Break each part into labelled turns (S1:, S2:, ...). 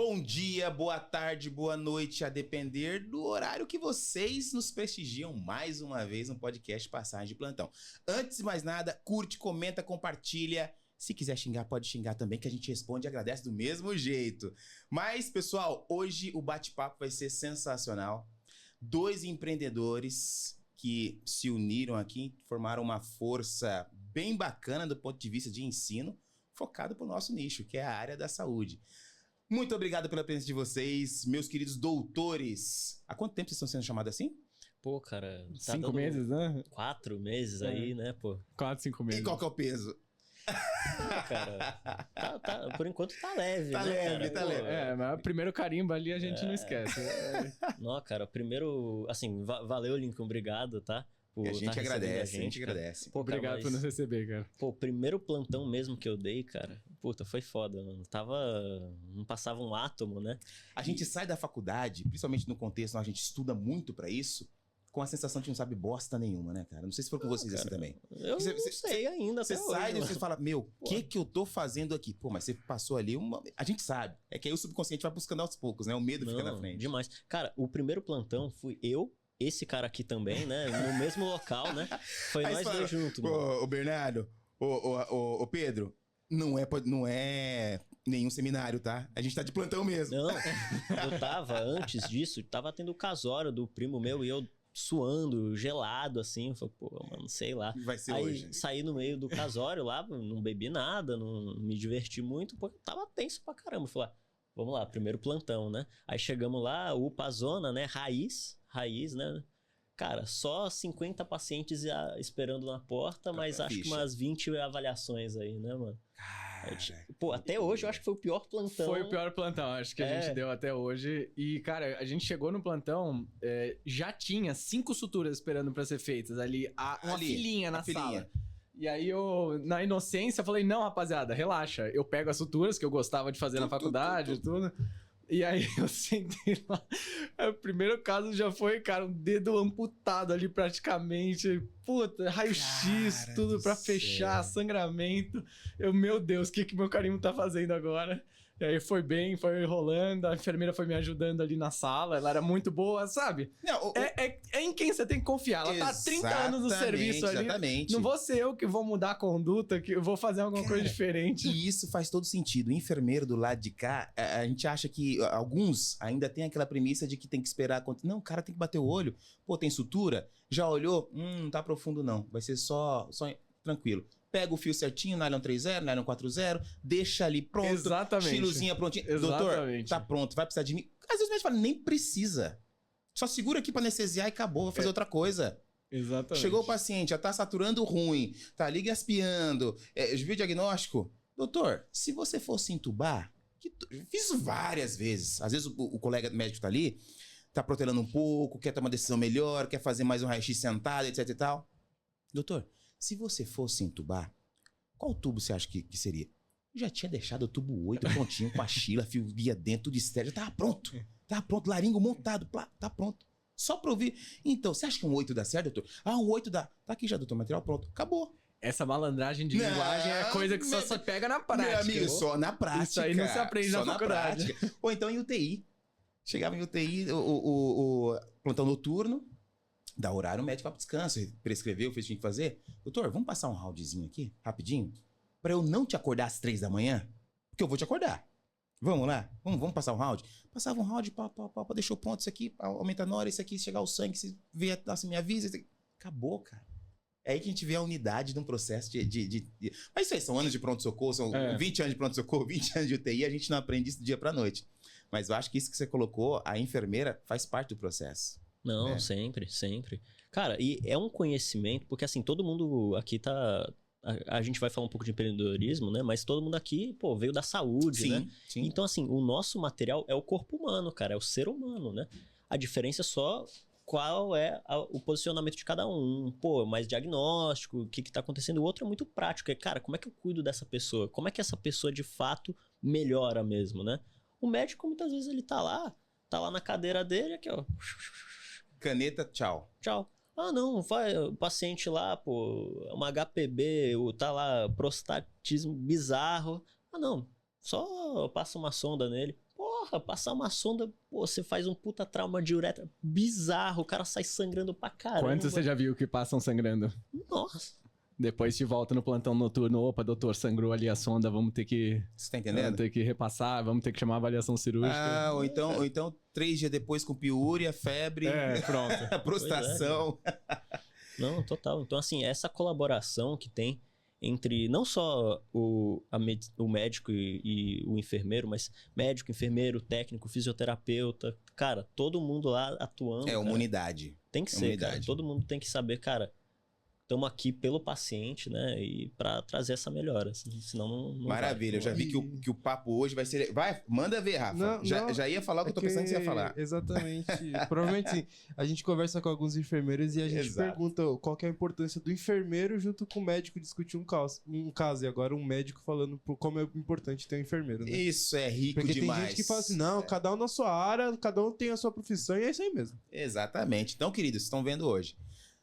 S1: Bom dia, boa tarde, boa noite, a depender do horário que vocês nos prestigiam mais uma vez no podcast Passagem de Plantão. Antes de mais nada, curte, comenta, compartilha. Se quiser xingar, pode xingar também, que a gente responde e agradece do mesmo jeito. Mas, pessoal, hoje o bate-papo vai ser sensacional. 2 empreendedores que se uniram aqui, formaram uma força bem bacana do ponto de vista de ensino, focado para o nosso nicho, que é a área da saúde. Muito obrigado pela presença de vocês, meus queridos doutores. Há quanto tempo vocês estão sendo chamados assim?
S2: Pô, cara... Tá
S3: 5 meses, né?
S2: 4 meses aí, né, pô?
S3: 4, 5 meses.
S1: E qual que é o peso?
S2: Cara, por enquanto tá leve,
S1: Tá
S2: né,
S1: leve,
S2: cara?
S1: tá
S2: Pô,
S1: leve.
S3: Mas o primeiro carimbo ali a gente não esquece.
S2: Não, cara, primeiro... Assim, valeu, Lincoln, obrigado, tá?
S1: E a gente
S2: tá
S1: agradece,
S2: recebendo
S1: a gente agradece.
S2: Pô, cara,
S3: Obrigado por nos receber, cara.
S2: Pô, o primeiro plantão mesmo que eu dei, cara, puta, foi foda, mano. Não passava um átomo, né?
S1: A gente sai da faculdade, principalmente no contexto onde a gente estuda muito pra isso, com a sensação de não sabe bosta nenhuma, né, cara? Não sei se foi com vocês assim também.
S2: Eu não sei ainda.
S1: Você
S2: até
S1: sai
S2: hoje,
S1: e você
S2: mano.
S1: fala, meu, o que eu tô fazendo aqui? Pô, mas você passou ali uma... A gente sabe. É que aí o subconsciente vai buscando aos poucos, né? O medo fica na frente.
S2: Demais. Cara, o primeiro plantão fui eu, esse cara aqui também, né? No mesmo local, né? Foi
S1: Aí
S2: nós
S1: você fala,
S2: dois juntos, mano.
S1: Ô, Bernardo, ô, Pedro, não é nenhum seminário, tá? A gente tá de plantão mesmo.
S2: Não, eu tava, antes disso, tava tendo o casório do primo meu e eu suando, gelado, assim. Eu falei, pô, mano, sei lá.
S1: Vai ser
S2: aí
S1: hoje.
S2: saí no meio do casório lá, não bebi nada, não me diverti muito, porque tava tenso pra caramba. Falei, vamos lá, primeiro plantão, né? Aí chegamos lá, UPA Zona, né? Raiz, né? Cara, só 50 pacientes esperando na porta, mas acho que umas 20 avaliações aí, né, mano?
S1: Cara,
S2: Pô, até hoje eu acho que foi o pior plantão.
S3: Foi o pior plantão, acho que a gente deu até hoje. E, cara, a gente chegou no plantão, já tinha 5 suturas esperando pra ser feitas ali, uma filinha na sala. E aí eu, na inocência, falei, não, rapaziada, relaxa. Eu pego as suturas que eu gostava de fazer na faculdade e tudo. E aí eu sentei lá. O primeiro caso já foi, cara, um dedo amputado ali praticamente. Puta, raio-x, tudo pra fechar, sangramento. Meu Deus, o que meu carimbo tá fazendo agora? E aí foi bem, foi rolando. A enfermeira foi me ajudando ali na sala. Ela era muito boa, sabe?
S1: Não,
S3: é em quem você tem que confiar. Ela tá há 30 anos no serviço ali.
S1: Exatamente.
S3: Não vou ser eu que vou mudar a conduta, que eu vou fazer alguma coisa diferente.
S1: E isso faz todo sentido. O enfermeiro do lado de cá, a gente acha que alguns ainda tem aquela premissa de que tem que esperar. Não, o cara tem que bater o olho. Pô, tem sutura? Já olhou? Não tá profundo não. Vai ser só tranquilo. Pega o fio certinho, nylon 3.0, nylon 4.0, deixa ali pronto.
S3: Exatamente.
S1: Estilozinha prontinho.
S3: Exatamente.
S1: Doutor, tá pronto, vai precisar de mim. Às vezes o médico fala, nem precisa. Só segura aqui pra anestesiar e acabou, vai fazer outra coisa.
S3: Exatamente.
S1: Chegou o paciente, já tá saturando ruim, tá ali gaspiando, viu o diagnóstico? Doutor, se você fosse entubar, fiz várias vezes. Às vezes o colega médico tá ali, tá protelando um pouco, quer tomar uma decisão melhor, quer fazer mais um raio-x sentado, etc e tal. Doutor, se você fosse entubar, qual tubo você acha que seria? Eu já tinha deixado o tubo 8 prontinho, com a chila, fio guia dentro, tudo estéreo, já tava pronto, laringo montado, tá pronto. Só pra ouvir. Então, você acha que um 8 dá certo, doutor? Um 8 dá. Tá aqui já, doutor, material pronto. Acabou.
S3: Essa malandragem de linguagem é coisa que só se pega na prática.
S1: Meu amigo, só na prática.
S3: Isso aí não se aprende na faculdade.
S1: Ou então em UTI. Chegava em UTI, o plantão noturno, dá horário, o médico vai pro descanso, prescreveu, fez o que tinha que fazer. Doutor, vamos passar um roundzinho aqui, rapidinho, pra eu não te acordar às 3 da manhã? Porque eu vou te acordar. Vamos lá? Vamos passar um round? Passava um round, deixou pronto isso aqui, aumenta a nora, isso aqui, chegar o sangue, se vier, assim, me avisa. Acabou, cara. É aí que a gente vê a unidade de um processo de... Mas isso aí, são anos de pronto-socorro, são 20 anos de pronto-socorro, 20 anos de UTI, a gente não aprende isso do dia pra noite. Mas eu acho que isso que você colocou, a enfermeira faz parte do processo.
S2: Não, sempre. Cara, e é um conhecimento, porque assim, todo mundo aqui tá... A gente vai falar um pouco de empreendedorismo, né? Mas todo mundo aqui, pô, veio da saúde, né?
S1: Sim.
S2: Então, assim, o nosso material é o corpo humano, cara. É o ser humano, né? A diferença é só qual é o posicionamento de cada um. Pô, mais diagnóstico, o que tá acontecendo. O outro é muito prático. É, cara, como é que eu cuido dessa pessoa? Como é que essa pessoa, de fato, melhora mesmo, né? O médico, muitas vezes, ele tá lá na cadeira dele, aqui, ó.
S1: Caneta, tchau.
S2: Não, vai, o paciente lá, pô, uma HPB, tá lá, prostatismo bizarro. Não, só passa uma sonda nele. Pô, Porra, passar uma sonda, pô, você faz um puta trauma de uretra bizarro, o cara sai sangrando pra caramba.
S3: Quantos você já viu que passam sangrando?
S2: Nossa.
S3: Depois te volta no plantão noturno. Opa, doutor, sangrou ali a sonda, vamos ter que...
S1: Você tá entendendo?
S3: Vamos ter que repassar, vamos ter que chamar a avaliação cirúrgica.
S1: Ou então 3 dias depois com piúria, febre,
S3: pronto.
S1: prostração.
S2: Não, total. Então, assim, essa colaboração que tem entre não só o médico e o enfermeiro, mas médico, enfermeiro, técnico, fisioterapeuta, cara, todo mundo lá atuando.
S1: É uma unidade.
S2: Tem que ser, cara. Todo mundo tem que saber, cara, estamos aqui pelo paciente, né? E para trazer essa melhora. Senão não
S1: Maravilha, eu já vi que o papo hoje vai ser... Vai, manda ver, Rafa. Já ia falar o que eu tô pensando que você ia falar.
S4: Exatamente. Provavelmente sim. A gente conversa com alguns enfermeiros e a gente pergunta qual que é a importância do enfermeiro junto com o médico discutir um caso. E agora um médico falando como é importante ter um enfermeiro, né?
S1: Isso é rico
S4: Porque
S1: demais.
S4: tem gente que fala assim, não, cada um na sua área, cada um tem a sua profissão e é isso aí mesmo.
S1: Exatamente. Então, queridos, vocês estão vendo hoje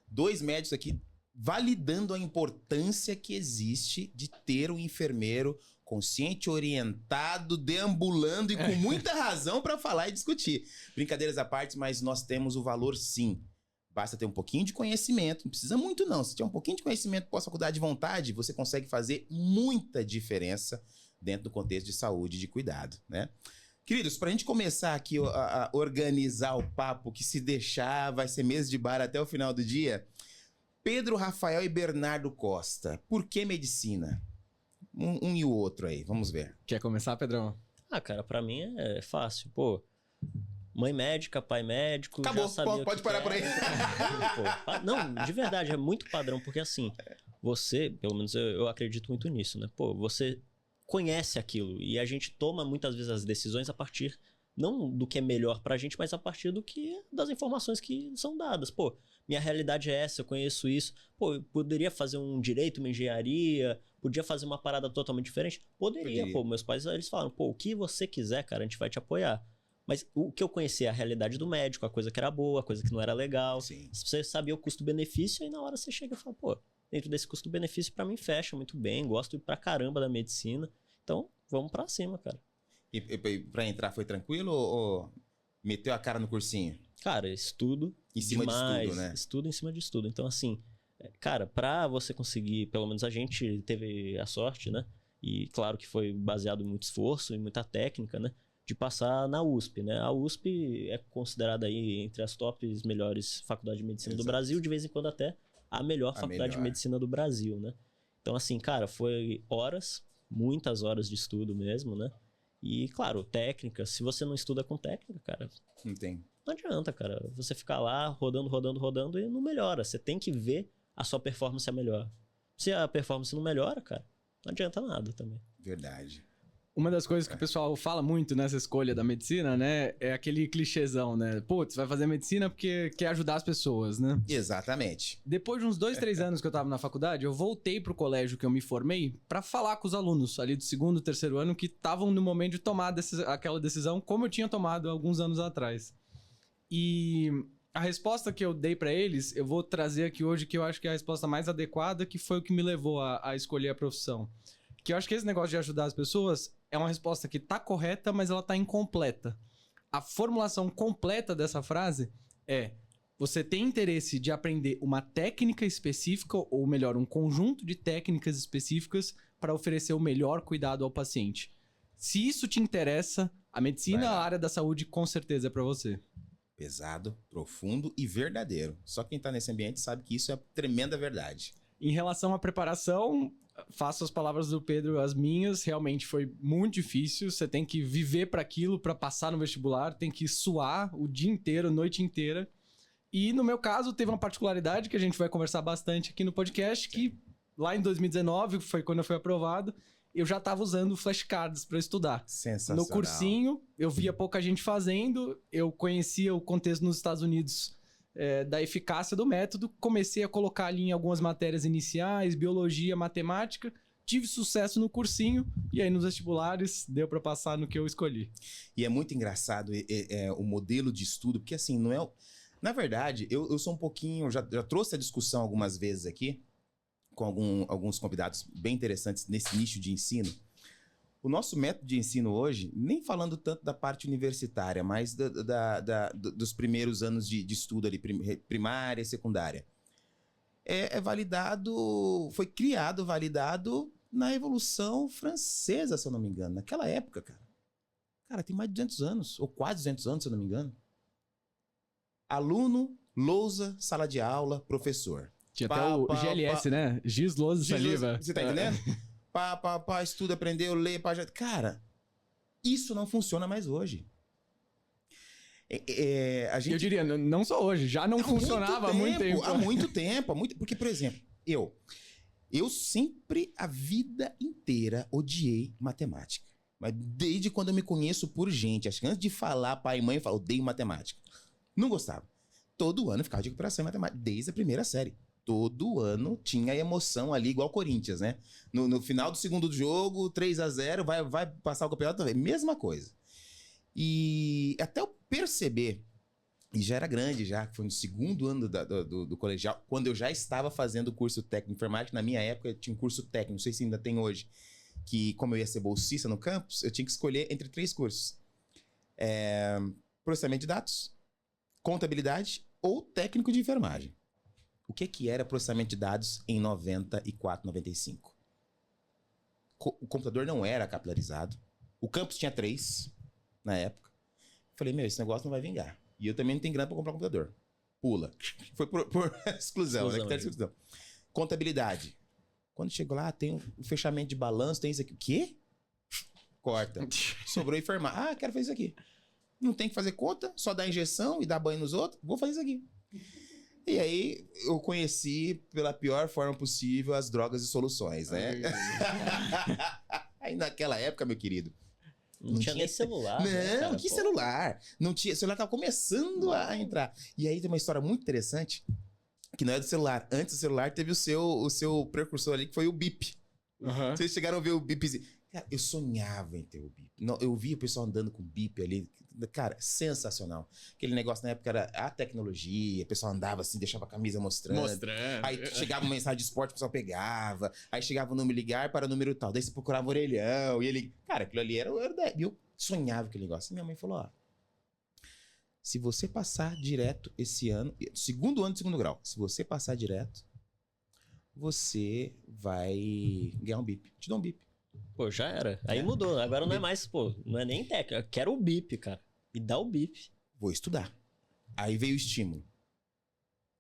S1: 2 médicos aqui validando a importância que existe de ter um enfermeiro consciente, orientado, deambulando e com muita razão para falar e discutir. Brincadeiras à parte, mas nós temos o valor sim. Basta ter um pouquinho de conhecimento, não precisa muito não. Se tiver um pouquinho de conhecimento, pós-faculdade de vontade, você consegue fazer muita diferença dentro do contexto de saúde e de cuidado, né? Queridos, pra gente começar aqui a organizar o papo, que se deixar vai ser mesa de bar até o final do dia... Pedro Rafael e Bernardo Costa. Por que medicina? Um e o outro aí, vamos ver.
S3: Quer começar, Pedrão?
S2: Cara, pra mim é fácil. Pô, mãe médica, pai médico...
S1: Acabou,
S2: já sabia
S1: pode parar por aí.
S2: Não, de verdade, é muito padrão, porque assim, você, pelo menos eu acredito muito nisso, né? Pô, você conhece aquilo e a gente toma muitas vezes as decisões a partir, não do que é melhor pra gente, mas a partir das informações que são dadas. Pô, minha realidade é essa, eu conheço isso. Pô, eu poderia fazer um direito, uma engenharia, podia fazer uma parada totalmente diferente? Poderia. Pô, meus pais, eles falaram, pô, o que você quiser, cara, a gente vai te apoiar. Mas o que eu conhecia é a realidade do médico, a coisa que era boa, a coisa que não era legal.
S1: Sim.
S2: Você sabia o custo-benefício, e na hora você chega e fala, pô, dentro desse custo-benefício pra mim fecha muito bem, gosto pra caramba da medicina. Então, vamos pra cima, cara.
S1: E pra entrar foi tranquilo ou meteu a cara no cursinho?
S2: Cara, estudo
S1: em cima
S2: demais,
S1: de estudo, né?
S2: Estudo em cima de estudo. Então, assim, cara, pra você conseguir, pelo menos a gente teve a sorte, né? E claro que foi baseado em muito esforço e muita técnica, né? De passar na USP, né? A USP é considerada aí entre as tops melhores faculdades de medicina do Brasil, de vez em quando até a melhor faculdade de medicina do Brasil, né? Então, assim, cara, foi horas, muitas horas de estudo mesmo, né? E, claro, técnica, se você não estuda com técnica, cara...
S1: Não tem.
S2: Não adianta, cara. Você ficar lá rodando e não melhora. Você tem que ver a sua performance melhor. Se a performance não melhora, cara, não adianta nada também.
S1: Verdade.
S3: Uma das coisas que o pessoal fala muito nessa escolha da medicina, né? É aquele clichêzão, né? Putz, vai fazer medicina porque quer ajudar as pessoas, né?
S1: Exatamente.
S3: Depois de uns 2, 3 anos que eu tava na faculdade, eu voltei pro colégio que eu me formei pra falar com os alunos ali do 2º, 3º ano que estavam no momento de tomar aquela decisão como eu tinha tomado alguns anos atrás. E a resposta que eu dei pra eles, eu vou trazer aqui hoje, que eu acho que é a resposta mais adequada, que foi o que me levou a escolher a profissão. Que eu acho que esse negócio de ajudar as pessoas é uma resposta que tá correta, mas ela tá incompleta. A formulação completa dessa frase é: você tem interesse de aprender uma técnica específica, ou melhor, um conjunto de técnicas específicas para oferecer o melhor cuidado ao paciente. Se isso te interessa, a medicina, a área da saúde, com certeza é para você.
S1: Pesado, profundo e verdadeiro. Só quem tá nesse ambiente sabe que isso é tremenda verdade.
S3: Em relação à preparação, faço as palavras do Pedro as minhas. Realmente foi muito difícil. Você tem que viver para aquilo, para passar no vestibular. Tem que suar o dia inteiro, a noite inteira. E no meu caso, teve uma particularidade que a gente vai conversar bastante aqui no podcast, que lá em 2019, foi quando eu fui aprovado, eu já estava usando flashcards para estudar.
S1: Sensacional.
S3: No cursinho, eu via pouca gente fazendo, eu conhecia o contexto nos Estados Unidos da eficácia do método, comecei a colocar ali em algumas matérias iniciais, biologia, matemática, tive sucesso no cursinho e aí nos vestibulares deu para passar no que eu escolhi.
S1: E é muito engraçado o modelo de estudo, porque assim, não é... Na verdade, eu sou um pouquinho... Já trouxe a discussão algumas vezes aqui, com alguns convidados bem interessantes nesse nicho de ensino. O nosso método de ensino hoje, nem falando tanto da parte universitária, mas dos primeiros anos de estudo ali, primária e secundária, é validado, foi criado, validado na Revolução Francesa, se eu não me engano. Naquela época, cara. Cara, tem mais de 200 anos, ou quase 200 anos, se eu não me engano. Aluno, lousa, sala de aula, professor.
S3: Tinha até o GLS, né? Giz, lousa, saliva.
S1: Você tá entendendo? Estuda, aprendeu, lê, Cara, isso não funciona mais hoje. A gente...
S3: Eu diria, não só hoje, já não funcionava há muito tempo.
S1: Há muito tempo. Porque, por exemplo, eu sempre, a vida inteira, odiei matemática. Mas desde quando eu me conheço por gente, acho que antes de falar pai e mãe, eu falo, odeio matemática. Não gostava. Todo ano eu ficava de recuperação em matemática, desde a primeira série. Todo ano tinha emoção ali, igual o Corinthians, né? No final do segundo jogo, 3-0, vai passar o campeonato também. Mesma coisa. E até eu perceber, e já era grande já, foi no segundo ano do colegial, quando eu já estava fazendo o curso técnico de informática. Na minha época tinha um curso técnico, não sei se ainda tem hoje, que como eu ia ser bolsista no campus, eu tinha que escolher entre 3 cursos. Processamento de dados, contabilidade ou técnico de enfermagem. O que era processamento de dados em 94, 95? O computador não era capilarizado. O campus tinha 3 na época. Falei, esse negócio não vai vingar. E eu também não tenho grana para comprar um computador. Pula. Foi por exclusão, né? Exclusão. Contabilidade. Quando chegou lá, tem o fechamento de balanço, tem isso aqui. O quê? Corta. Sobrou enfermar. Quero fazer isso aqui. Não tem que fazer conta, só dar injeção e dar banho nos outros. Vou fazer isso aqui. E aí, eu conheci, pela pior forma possível, as drogas e soluções, né? Aí, naquela época, meu querido...
S2: Não tinha nem celular.
S1: Não, que celular? Não tinha. O celular tava começando a entrar. E aí, tem uma história muito interessante, que não é do celular. Antes do celular, teve o seu precursor ali, que foi o bip.
S3: Uhum.
S1: Vocês chegaram a ver o bip? Cara, eu sonhava em ter o bip. Eu via o pessoal andando com bip ali. Cara, sensacional. Aquele negócio na época era a tecnologia, o pessoal andava assim, deixava a camisa mostrando. Aí chegava uma mensagem de esporte, o pessoal pegava. Aí chegava o número ligar para o número tal. Daí você procurava o orelhão. E ele... Cara, aquilo ali era... E eu sonhava aquele negócio. E minha mãe falou, se você passar direto esse ano... Segundo ano de segundo grau. Se você passar direto, você vai ganhar um bip. Te dou um bip.
S2: Pô, já era. Aí mudou. Agora não é mais, não é nem técnico. Eu quero o bip, cara. Me dá o bip.
S1: Vou estudar. Aí veio o estímulo.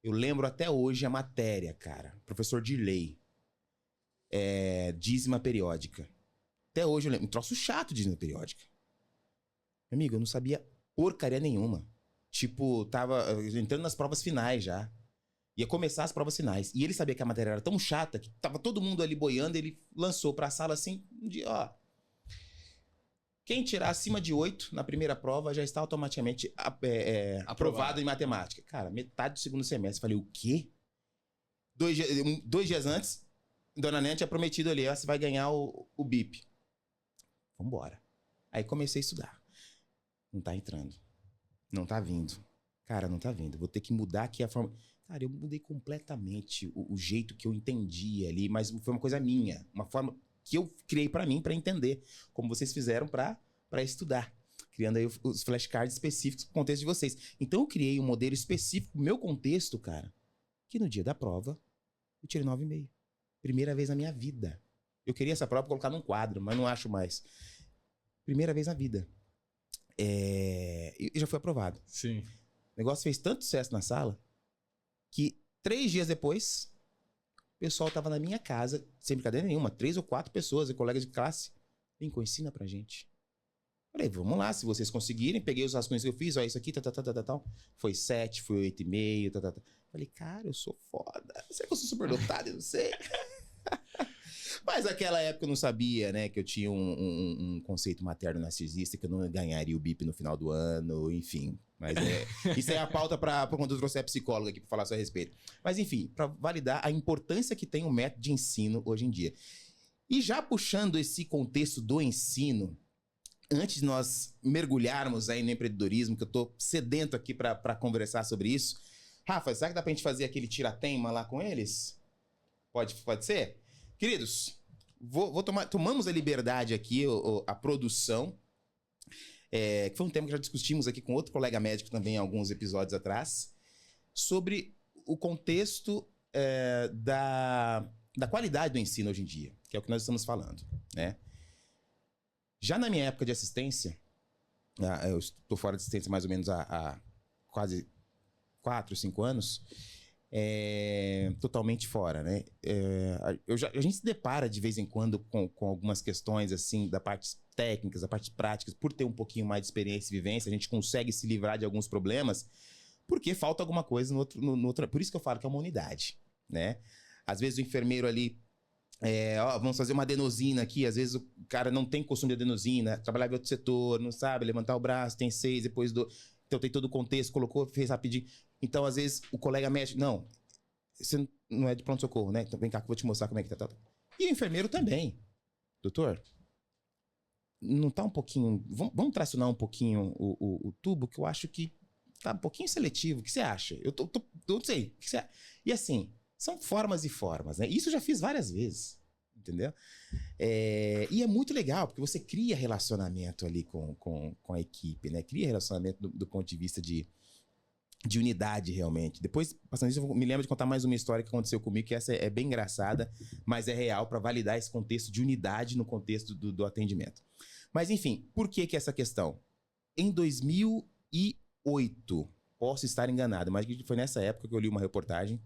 S1: Eu lembro até hoje a matéria, cara. Professor de lei. Dízima periódica. Até hoje eu lembro. Um troço chato, dízima periódica. Meu amigo, eu não sabia porcaria nenhuma. Tipo, tava entrando nas provas finais já. Ia começar as provas finais. E ele sabia que a matéria era tão chata que tava todo mundo ali boiando. Ele lançou pra sala assim, um dia, quem tirar acima de 8 na primeira prova já está automaticamente aprovado em matemática. Cara, metade do segundo semestre. Falei, o quê? 2 dias antes, Dona Nena tinha prometido ali, você vai ganhar o bip. Vambora. Aí comecei a estudar. Não tá entrando. Não tá vindo. Cara, não tá vindo. Vou ter que mudar aqui a forma... Cara, eu mudei completamente o jeito que eu entendi ali, mas foi uma coisa minha, uma forma que eu criei pra mim, pra entender, como vocês fizeram pra estudar, criando aí os flashcards específicos pro contexto de vocês. Então eu criei um modelo específico pro meu contexto, cara, que no dia da prova eu tirei 9,5. Primeira vez na minha vida. Eu queria essa prova colocar num quadro, mas não acho mais. Primeira vez na vida. E já foi aprovado.
S3: Sim.
S1: O negócio fez tanto sucesso na sala que 3 dias depois, o pessoal tava na minha casa, sem brincadeira nenhuma, 3 ou 4 pessoas, colegas de classe. Lincoln, ensina pra gente. Falei, vamos lá, se vocês conseguirem. Peguei os rascunhos que eu fiz, isso aqui, tal. Foi 7, foi 8,5, Falei, cara, eu sou foda. Será que eu sou superdotado? Eu não sei. Mas naquela época eu não sabia, né, que eu tinha um conceito materno-narcisista, que eu não ganharia o BIP no final do ano, enfim. Mas isso é a pauta para quando eu trouxer a psicóloga aqui para falar a seu respeito. Mas enfim, para validar a importância que tem o método de ensino hoje em dia. E já puxando esse contexto do ensino, antes de nós mergulharmos aí no empreendedorismo, que eu tô sedento aqui para conversar sobre isso. Rafa, será que dá pra gente fazer aquele tira-teima lá com eles? Pode ser? Queridos, tomamos a liberdade aqui, a produção, que foi um tema que já discutimos aqui com outro colega médico também alguns episódios atrás, sobre o contexto da qualidade do ensino hoje em dia, que é o que nós estamos falando, né? Já na minha época de assistência, eu estou fora de assistência mais ou menos há quase 4, 5 anos, totalmente fora, né? A gente se depara de vez em quando com algumas questões assim, da parte técnicas, da parte práticas, por ter um pouquinho mais de experiência e vivência, a gente consegue se livrar de alguns problemas, porque falta alguma coisa no outro. Por isso que eu falo que é uma unidade, né? Às vezes o enfermeiro ali, vamos fazer uma adenosina aqui, às vezes o cara não tem costume de adenosina, trabalhava em outro setor, não sabe levantar o braço, tem 6, depois então tem todo o contexto, colocou, fez rapidinho. Então, às vezes, o colega médico, não, você não é de pronto-socorro, né? Então vem cá que eu vou te mostrar como é que tá. E o enfermeiro também. Doutor, não tá um pouquinho... Vamos tracionar um pouquinho o tubo, que eu acho que tá um pouquinho seletivo. O que você acha? Eu não sei. O que você acha? E assim, são formas e formas, né? Isso eu já fiz várias vezes, entendeu? E é muito legal, porque você cria relacionamento ali com a equipe, né? Cria relacionamento do ponto de vista de unidade, realmente. Depois, passando isso, eu me lembro de contar mais uma história que aconteceu comigo, que essa é bem engraçada, mas é real, para validar esse contexto de unidade no contexto do atendimento. Mas, enfim, por que essa questão? Em 2008, posso estar enganado, mas foi nessa época que eu li uma reportagem,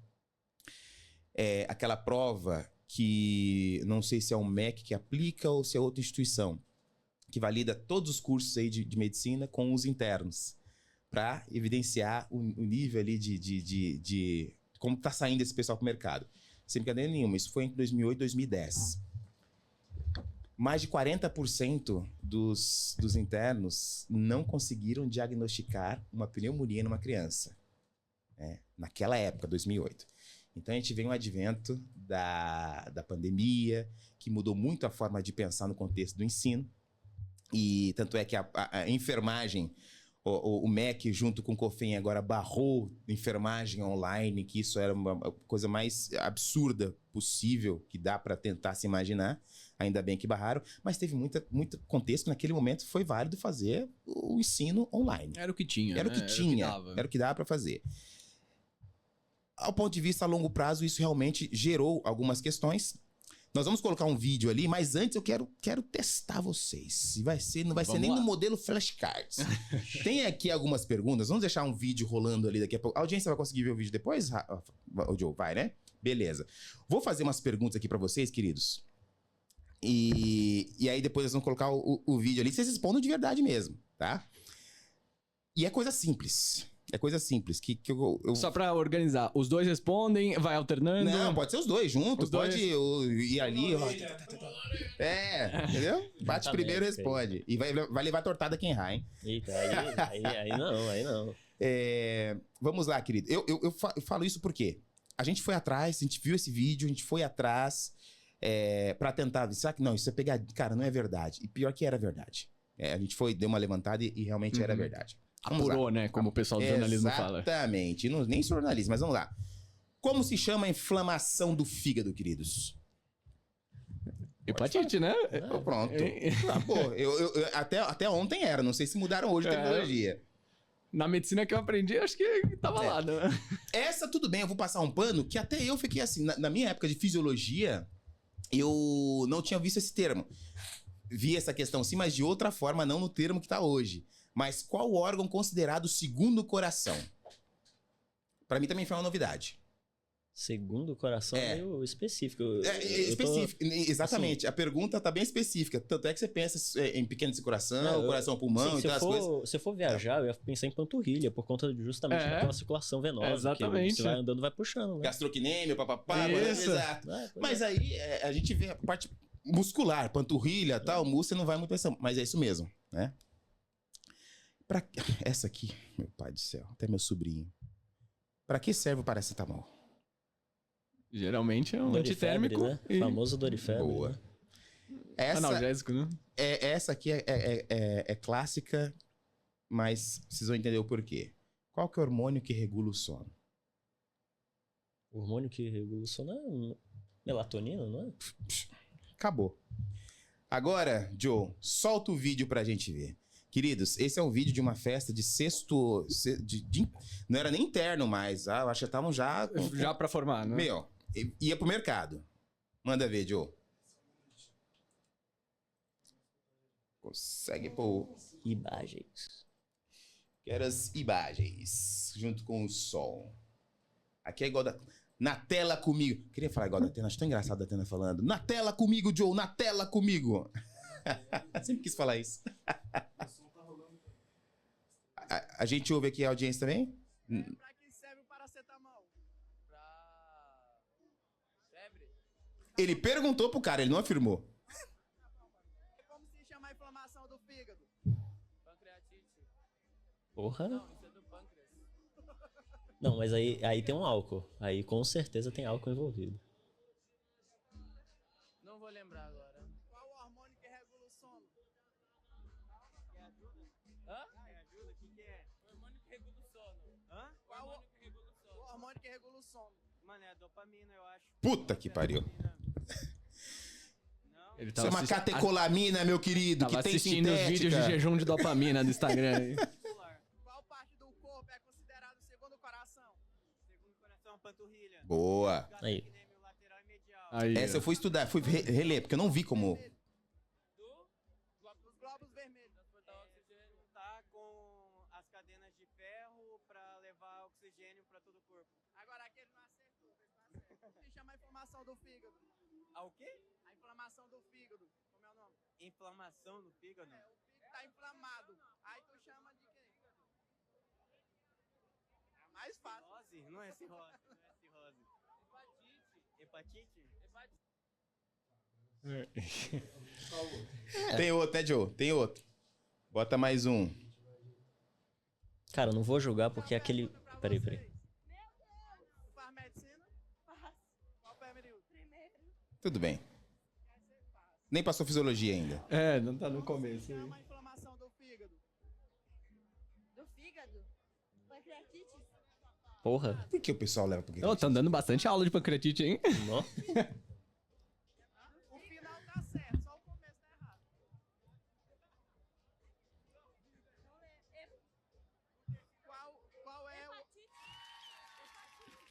S1: aquela prova que, não sei se é o MEC que aplica ou se é outra instituição, que valida todos os cursos aí de medicina com os internos, para evidenciar o nível ali de como está saindo esse pessoal para o mercado. Sem brincadeira nenhuma, isso foi entre 2008 e 2010. Mais de 40% dos internos não conseguiram diagnosticar uma pneumonia numa criança, né? Naquela época, 2008. Então a gente vem um advento da pandemia, que mudou muito a forma de pensar no contexto do ensino, e tanto é que a enfermagem... O MEC, junto com o COFEN, agora barrou enfermagem online, que isso era uma coisa mais absurda possível, que dá para tentar se imaginar. Ainda bem que barraram. Mas teve muito contexto. Naquele momento foi válido fazer o ensino online.
S3: Era o que tinha.
S1: Era o que tinha. Era o que dava para fazer. Ao ponto de vista a longo prazo, isso realmente gerou algumas questões. Nós vamos colocar um vídeo ali, mas antes eu quero testar vocês. Não vai ser nem no modelo flashcards. Tem aqui algumas perguntas. Vamos deixar um vídeo rolando ali daqui a pouco. A audiência vai conseguir ver o vídeo depois? O Joe, vai, né? Beleza. Vou fazer umas perguntas aqui pra vocês, queridos. E aí depois nós vamos colocar o vídeo ali. Vocês respondam de verdade mesmo, tá? E é coisa simples. É coisa simples. Que eu...
S3: Só pra organizar. Os dois respondem, vai alternando?
S1: Não, pode ser os dois juntos. Pode ir ali. Entendeu? Bate primeiro e responde. E vai levar tortada quem errar, hein?
S2: Eita, aí não.
S1: Vamos lá, querido. Eu falo isso porque a gente foi atrás, a gente viu esse vídeo, a gente foi atrás pra tentar... Será que não? Isso é pegar... Cara, não é verdade. E pior que era verdade. A gente deu uma levantada e realmente era verdade.
S3: Apurou, né? Como o pessoal do jornalismo fala.
S1: Exatamente. Nem jornalismo, mas vamos lá. Como se chama a inflamação do fígado, queridos?
S3: Hepatite, né?
S1: Pronto. Até ontem era. Não sei se mudaram hoje a tecnologia.
S3: Na medicina que eu aprendi, acho que tava lá, né?
S1: Essa, tudo bem. Eu vou passar um pano que até eu fiquei assim. Na minha época de fisiologia, eu não tinha visto esse termo. Vi essa questão sim, mas de outra forma, não no termo que tá hoje. Mas qual o órgão considerado segundo o coração? Pra mim também foi uma novidade.
S2: Segundo o coração é meio específico.
S1: Específico, exatamente. Assim, a pergunta tá bem específica. Tanto é que você pensa em pequeno coração, coração, pulmão e tal, as coisas.
S2: Se eu for viajar, eu ia pensar em panturrilha, por conta justamente daquela circulação venosa.
S3: Exatamente.
S2: Que você vai andando, vai puxando, né?
S1: Gastrocnêmio, papapá. Exato. Mas aí a gente vê a parte muscular, panturrilha, tal, músculo, você não vai muito pensar. Mas é isso mesmo, né? Essa aqui, meu pai do céu, até meu sobrinho. Pra que serve o paracetamol?
S3: Geralmente é um antitérmico.
S2: Né? O famoso dorifebre.
S1: Boa.
S3: Né? Analgésico, né?
S1: Essa aqui é clássica, mas vocês vão entender o porquê. Qual que é o hormônio que regula o sono?
S2: O hormônio que regula o sono é melatonina, não é?
S1: Acabou. Agora, Joe, solta o vídeo pra gente ver. Queridos, esse é um vídeo de uma festa de sexto... não era nem interno mais, eu acho que estavam já...
S3: Já pra formar, né?
S1: Meu, ia pro mercado. Manda ver, Joe. Consegue pôr...
S2: Imagens.
S1: Quero as imagens, junto com o som. Aqui é igual da... Na tela comigo. Queria falar igual da Atena, acho tão engraçado a Atena falando. Na tela comigo, Joe, na tela comigo. Sempre quis falar isso. A gente ouve aqui a audiência também?
S5: Pra que serve o paracetamol? Pra febre?
S1: Ele perguntou pro cara, ele não afirmou.
S5: Como se chama a inflamação do fígado? Pancreatite.
S2: Porra.
S5: Não, isso é do pâncreas.
S2: Não, mas aí tem um álcool. Aí com certeza tem álcool envolvido.
S5: Não vou lembrar agora. Qual o hormônio que regula o sono? Hã? O que é? O hormônio que regula o sono. Hã? Qual o hormônio que regula o sono? O hormônio que regula o sono. Mano, é a dopamina, eu acho.
S1: Puta que pariu.
S5: Não?
S3: Ele
S1: Isso é uma catecolamina, meu querido,
S3: Tava
S1: que tem
S3: assistindo os vídeos de
S1: sintética.
S3: jejum de dopamina no Instagram aí.
S5: Qual parte do corpo é considerado segundo o coração? Segundo o coração, panturrilha.
S1: Boa.
S2: Aí.
S5: Grêmio lateral e medial.
S3: Aí,
S1: Essa eu fui estudar, fui reler, porque eu não vi como...
S5: Dos glóbulos vermelhos. Transportar oxigênio. Tá com as cadenas de ferro pra levar oxigênio pra todo o corpo. Agora aquele não acertou. Como se chama a inflamação do fígado? A o quê? A inflamação do fígado. Como é o nome? Inflamação do fígado? É, o fígado tá inflamado. Aí tu chama de quê? É mais fácil. Cirrose? Não é cirrose. Não é cirrose. Hepatite. Hepatite?
S1: Tem outro, né, Joe? Tem outro. Bota mais um.
S2: Cara, eu não vou julgar porque aquele... Peraí.
S5: Tu faz medicina? Faço. Qual período? Primeiro.
S1: Tudo bem. Nem passou fisiologia ainda.
S3: É, não tá no começo aí.
S5: Chama a inflamação do fígado.
S6: Do fígado? Pancreatite?
S2: Porra.
S1: Por que o pessoal leva pro
S3: Ô, tá dando bastante aula de pancreatite, hein?
S2: Nossa.
S5: O final tá certo, só o começo tá errado.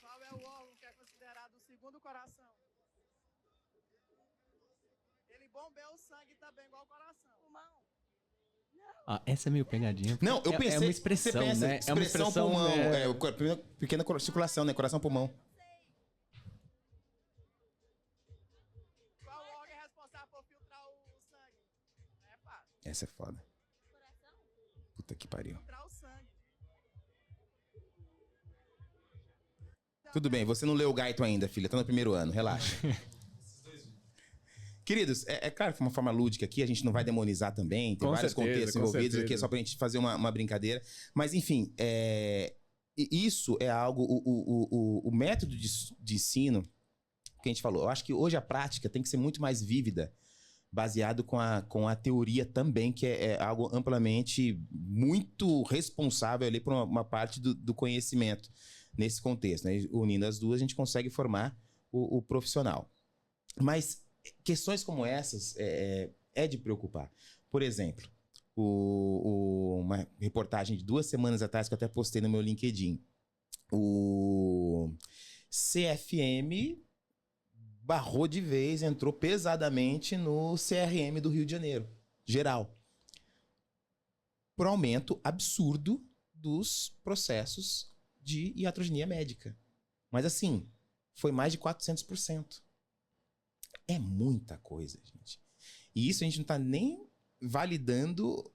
S5: Qual é o órgão que é considerado o segundo coração? Ele bombeia o sangue também, igual o coração.
S6: Pulmão?
S3: Ah, essa é meio pegadinha.
S1: Não, eu pensei...
S3: É uma expressão,
S1: você pensa,
S3: né? É uma expressão...
S1: pulmão.
S3: é-
S1: Pequena circulação, né? Coração-pulmão.
S5: Qual órgão é responsável por filtrar o sangue? É fácil.
S1: Essa é foda. Puta que pariu.
S5: Filtrar o sangue.
S1: Tudo bem, você não leu o Gaito ainda, filha. Tá no primeiro ano, relaxa. Queridos, é claro que foi uma forma lúdica aqui, a gente não vai demonizar também, tem
S3: Com
S1: vários
S3: certeza,
S1: contextos
S3: com
S1: envolvidos
S3: certeza.
S1: aqui, é só pra gente fazer uma brincadeira. Mas, enfim, isso é algo, o método de ensino que a gente falou, eu acho que hoje a prática tem que ser muito mais vívida, baseado com a teoria também, que é algo amplamente muito responsável ali por uma parte do conhecimento nesse contexto, né? Unindo as duas, a gente consegue formar o profissional. Mas questões como essas é de preocupar. Por exemplo, uma reportagem de 2 semanas atrás que eu até postei no meu LinkedIn. O CFM barrou de vez, entrou pesadamente no CRM do Rio de Janeiro, geral. Por aumento absurdo dos processos de iatrogenia médica. Mas assim, foi mais de 400%. É muita coisa, gente. E isso a gente não tá nem validando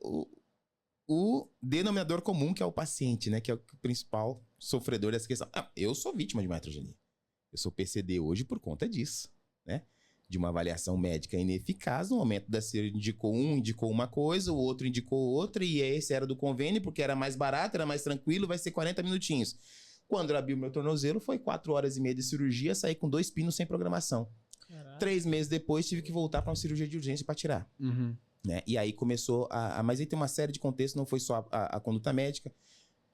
S1: o denominador comum, que é o paciente, né? Que é o principal sofredor dessa questão. Eu sou vítima de uma iatrogenia. Eu sou PCD hoje por conta disso, né? De uma avaliação médica ineficaz. No momento da cirurgia, indicou uma coisa, o outro indicou outra, e esse era do convênio, porque era mais barato, era mais tranquilo, vai ser 40 minutinhos. Quando eu abri o meu tornozelo, foi 4 horas e meia de cirurgia, saí com 2 pinos sem programação.
S2: Caraca.
S1: 3 meses depois, tive que voltar para uma cirurgia de urgência para tirar.
S3: Uhum.
S1: Né? E aí começou mas aí tem uma série de contextos, não foi só a conduta médica,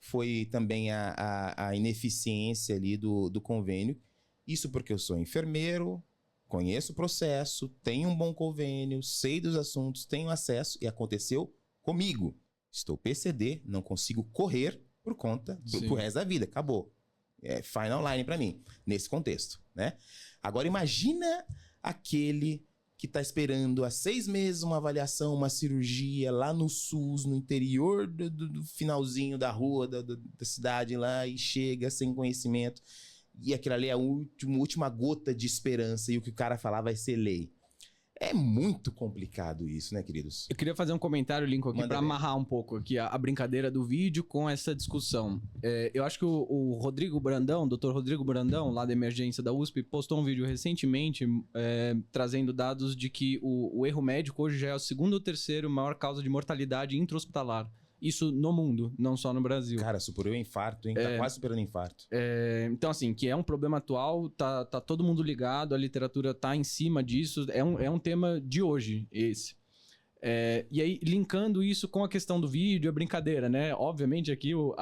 S1: foi também a ineficiência ali do convênio. Isso porque eu sou enfermeiro, conheço o processo, tenho um bom convênio, sei dos assuntos, tenho acesso e aconteceu comigo. Estou PCD, não consigo correr por conta pro resto da vida. Acabou. É final line pra mim, nesse contexto, né? Agora imagina aquele que tá esperando há 6 meses uma avaliação, uma cirurgia lá no SUS, no interior do finalzinho da rua, da cidade lá, e chega sem conhecimento. E aquilo ali é a última gota de esperança e o que o cara falar vai ser lei. É muito complicado isso, né, queridos?
S3: Eu queria fazer um comentário, Lincoln, aqui para amarrar um pouco aqui a brincadeira do vídeo com essa discussão. Eu acho que o Rodrigo Brandão, Dr. Rodrigo Brandão, lá da emergência da USP, postou um vídeo recentemente trazendo dados de que o erro médico hoje já é o 2º ou 3º maior causa de mortalidade intra-hospitalar. Isso no mundo, não só no Brasil.
S1: Cara, superou o infarto, hein? Tá quase superando o infarto.
S3: Então, assim, que é um problema atual, tá todo mundo ligado, a literatura tá em cima disso, é um tema de hoje, esse. E aí, linkando isso com a questão do vídeo, a brincadeira, né? Obviamente aqui o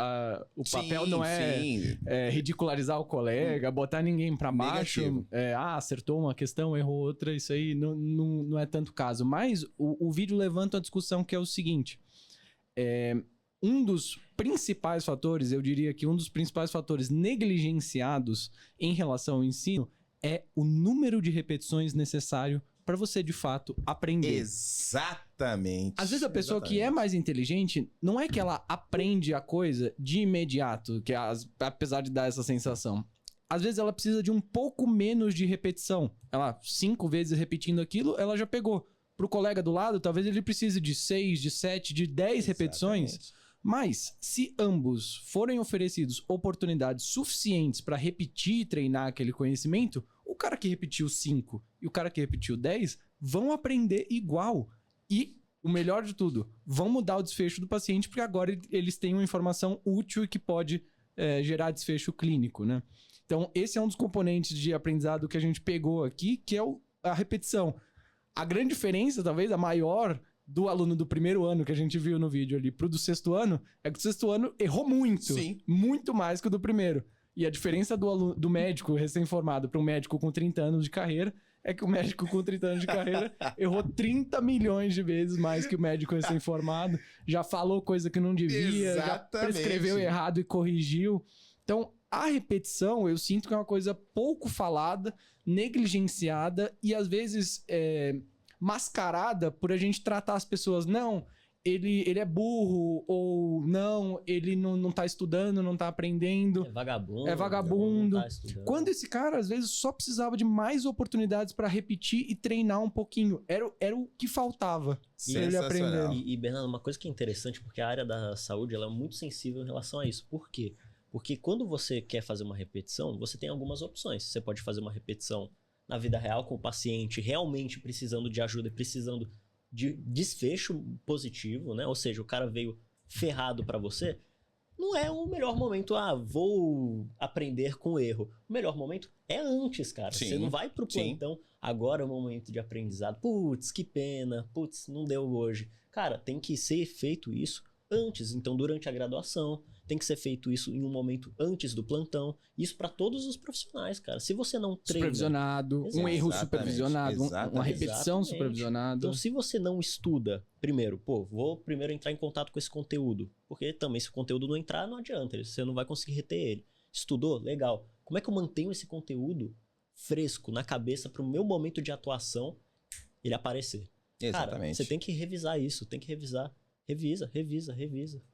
S3: papel não é ridicularizar o colega, botar ninguém pra baixo. Acertou uma questão, errou outra, isso aí não é tanto caso. Mas o vídeo levanta a discussão que é o seguinte... um dos principais fatores, eu diria que um dos principais fatores negligenciados em relação ao ensino é o número de repetições necessário para você, de fato, aprender.
S1: Exatamente.
S3: Às vezes a pessoa que é mais inteligente, não é que ela aprende a coisa de imediato, que apesar de dar essa sensação. Às vezes ela precisa de um pouco menos de repetição. Ela, 5 vezes repetindo aquilo, ela já pegou. Para o colega do lado, talvez ele precise de 6, de 7, de 10 repetições. Mas, se ambos forem oferecidos oportunidades suficientes para repetir e treinar aquele conhecimento, o cara que repetiu 5 e o cara que repetiu 10 vão aprender igual. E, o melhor de tudo, vão mudar o desfecho do paciente, porque agora eles têm uma informação útil e que pode gerar desfecho clínico, né? Então, esse é um dos componentes de aprendizado que a gente pegou aqui, que é a repetição. A grande diferença, talvez, a maior do aluno do primeiro ano que a gente viu no vídeo ali pro do 6º ano, é que o 6º ano errou muito.
S1: Sim.
S3: Muito mais que o do primeiro. E a diferença do médico recém-formado para um médico com 30 anos de carreira é que o médico com 30 anos de carreira errou 30 milhões de vezes mais que o médico recém-formado. Já falou coisa que não devia, já prescreveu errado e corrigiu. Então, a repetição, eu sinto que é uma coisa pouco falada, negligenciada e, às vezes, mascarada por a gente tratar as pessoas. Não, ele é burro, ou não, ele não tá estudando, não tá aprendendo.
S2: É vagabundo.
S3: Não tá estudando. Quando esse cara, às vezes, só precisava de mais oportunidades para repetir e treinar um pouquinho. Era o que faltava pra ele aprender.
S2: E, Bernardo, uma coisa que é interessante, porque a área da saúde ela é muito sensível em relação a isso. Por quê? Porque quando você quer fazer uma repetição, você tem algumas opções. Você pode fazer uma repetição na vida real com o paciente realmente precisando de ajuda e precisando de desfecho positivo, né? Ou seja, o cara veio ferrado para você. Não é o melhor momento, vou aprender com erro. O melhor momento é antes, cara.
S1: Sim,
S2: você não vai pro plantão, agora é o momento de aprendizado. Putz, que pena. Putz, não deu hoje. Cara, tem que ser feito isso antes. Então, durante a graduação, tem que ser feito isso em um momento antes do plantão. Isso para todos os profissionais, cara. Se você não treina...
S3: Supervisionado, um erro supervisionado, uma repetição supervisionada.
S2: Então, se você não estuda, primeiro, vou primeiro entrar em contato com esse conteúdo. Porque também se o conteúdo não entrar, não adianta. Você não vai conseguir reter ele. Estudou? Legal. Como é que eu mantenho esse conteúdo fresco na cabeça para o meu momento de atuação ele aparecer?
S1: Exatamente.
S2: Cara, você tem que revisar isso, tem que revisar. Revisa.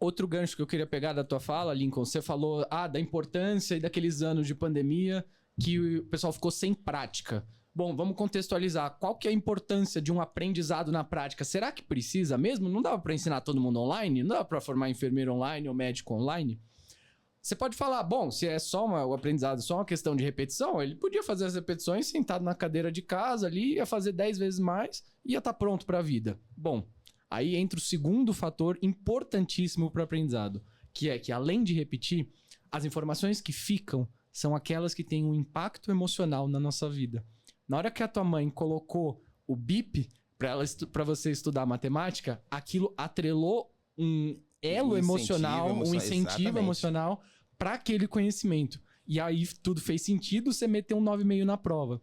S3: Outro gancho que eu queria pegar da tua fala, Lincoln, você falou da importância e daqueles anos de pandemia que o pessoal ficou sem prática. Bom, vamos contextualizar. Qual que é a importância de um aprendizado na prática? Será que precisa mesmo? Não dava para ensinar todo mundo online? Não dava para formar enfermeiro online ou médico online? Você pode falar, bom, se é só o aprendizado, só uma questão de repetição, ele podia fazer as repetições sentado na cadeira de casa ali, ia fazer 10 vezes mais e ia estar pronto para a vida. Bom, aí entra o segundo fator importantíssimo para o aprendizado, que é que, além de repetir, as informações que ficam são aquelas que têm um impacto emocional na nossa vida. Na hora que a tua mãe colocou o bip para você estudar matemática, aquilo atrelou um elo emocional, um incentivo emocional para aquele conhecimento. E aí tudo fez sentido, você meteu um 9,5 na prova.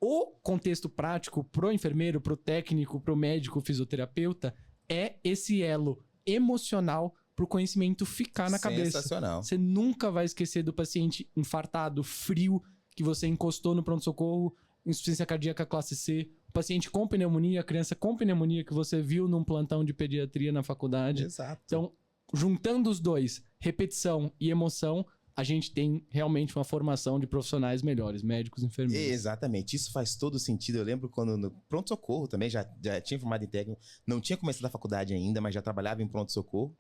S3: O contexto prático pro enfermeiro, pro técnico, pro médico, fisioterapeuta, é esse elo emocional pro conhecimento ficar na cabeça.
S1: Sensacional.
S3: Você nunca vai esquecer do paciente infartado, frio, que você encostou no pronto-socorro, insuficiência cardíaca classe C, o paciente com pneumonia, a criança com pneumonia que você viu num plantão de pediatria na faculdade.
S1: Exato.
S3: Então, juntando os dois, repetição e emoção, a gente tem realmente uma formação de profissionais melhores, médicos e enfermeiros.
S1: Exatamente, isso faz todo sentido. Eu lembro quando no pronto-socorro também, já tinha formado em técnico, não tinha começado a faculdade ainda, mas já trabalhava em pronto-socorro.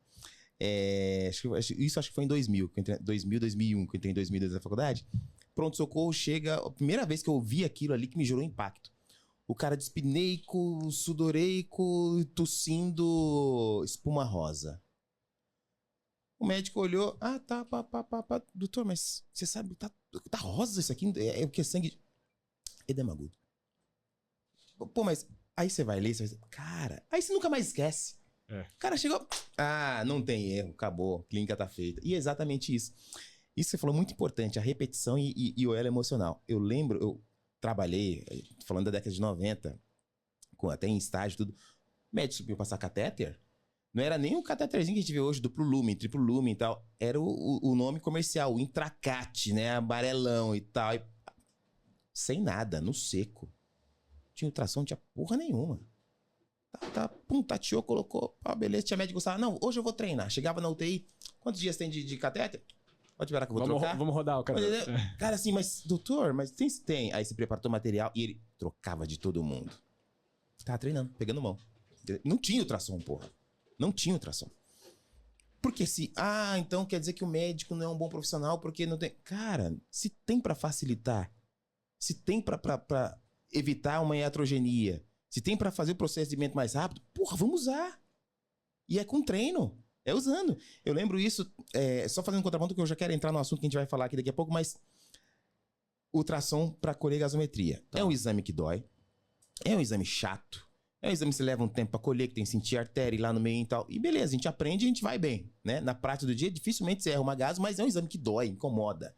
S1: Isso acho que foi em 2000, 2001, que eu entrei em 2002 na faculdade. Pronto-socorro chega, a primeira vez que eu ouvi aquilo ali que me gerou impacto. O cara dispneico, sudoreico, tossindo espuma rosa. O médico olhou, tá, doutor, mas você sabe, tá rosa isso aqui, é o que? Sangue... Edema agudo. Pô, mas aí você vai ler, você vai dizer, cara, aí você nunca mais esquece. O cara chegou, não tem erro, acabou, clínica tá feita. E é exatamente isso. Isso você falou muito importante, a repetição e o elo emocional. Eu lembro, eu trabalhei, falando da década de 90, até em estágio e tudo, o médico subiu passar catéter. Não era nem o cateterzinho que a gente vê hoje, duplo lumen, triplo lumen e tal. Era o nome comercial, o Intracat, né? Amarelão e tal. Sem nada, no seco. Tinha ultrassom, não tinha porra nenhuma. Tateou, colocou. Beleza, tinha médico que gostava. Não, hoje eu vou treinar. Chegava na UTI. Quantos dias tem de catéter? Pode esperar que eu vou trocar?
S3: Vamos rodar o cara.
S1: Cara, assim, mas doutor, mas tem. Aí você preparou o material e ele trocava de todo mundo. Tava treinando, pegando mão. Não tinha ultrassom, porra. Não tinha ultrassom. Porque então quer dizer que o médico não é um bom profissional porque não tem... Cara, se tem pra facilitar, se tem pra evitar uma iatrogenia, se tem pra fazer o procedimento mais rápido, porra, vamos usar. E é com treino, é usando. Eu lembro isso, só fazendo contraponto que eu já quero entrar no assunto que a gente vai falar aqui daqui a pouco, mas ultrassom pra colher gasometria. Tá. É um exame que dói, é um exame chato, é um exame que você leva um tempo pra colher, que tem que sentir artéria lá no meio e tal. E beleza, a gente aprende e a gente vai bem, né? Na prática do dia, dificilmente você erra uma gaso, mas é um exame que dói, incomoda.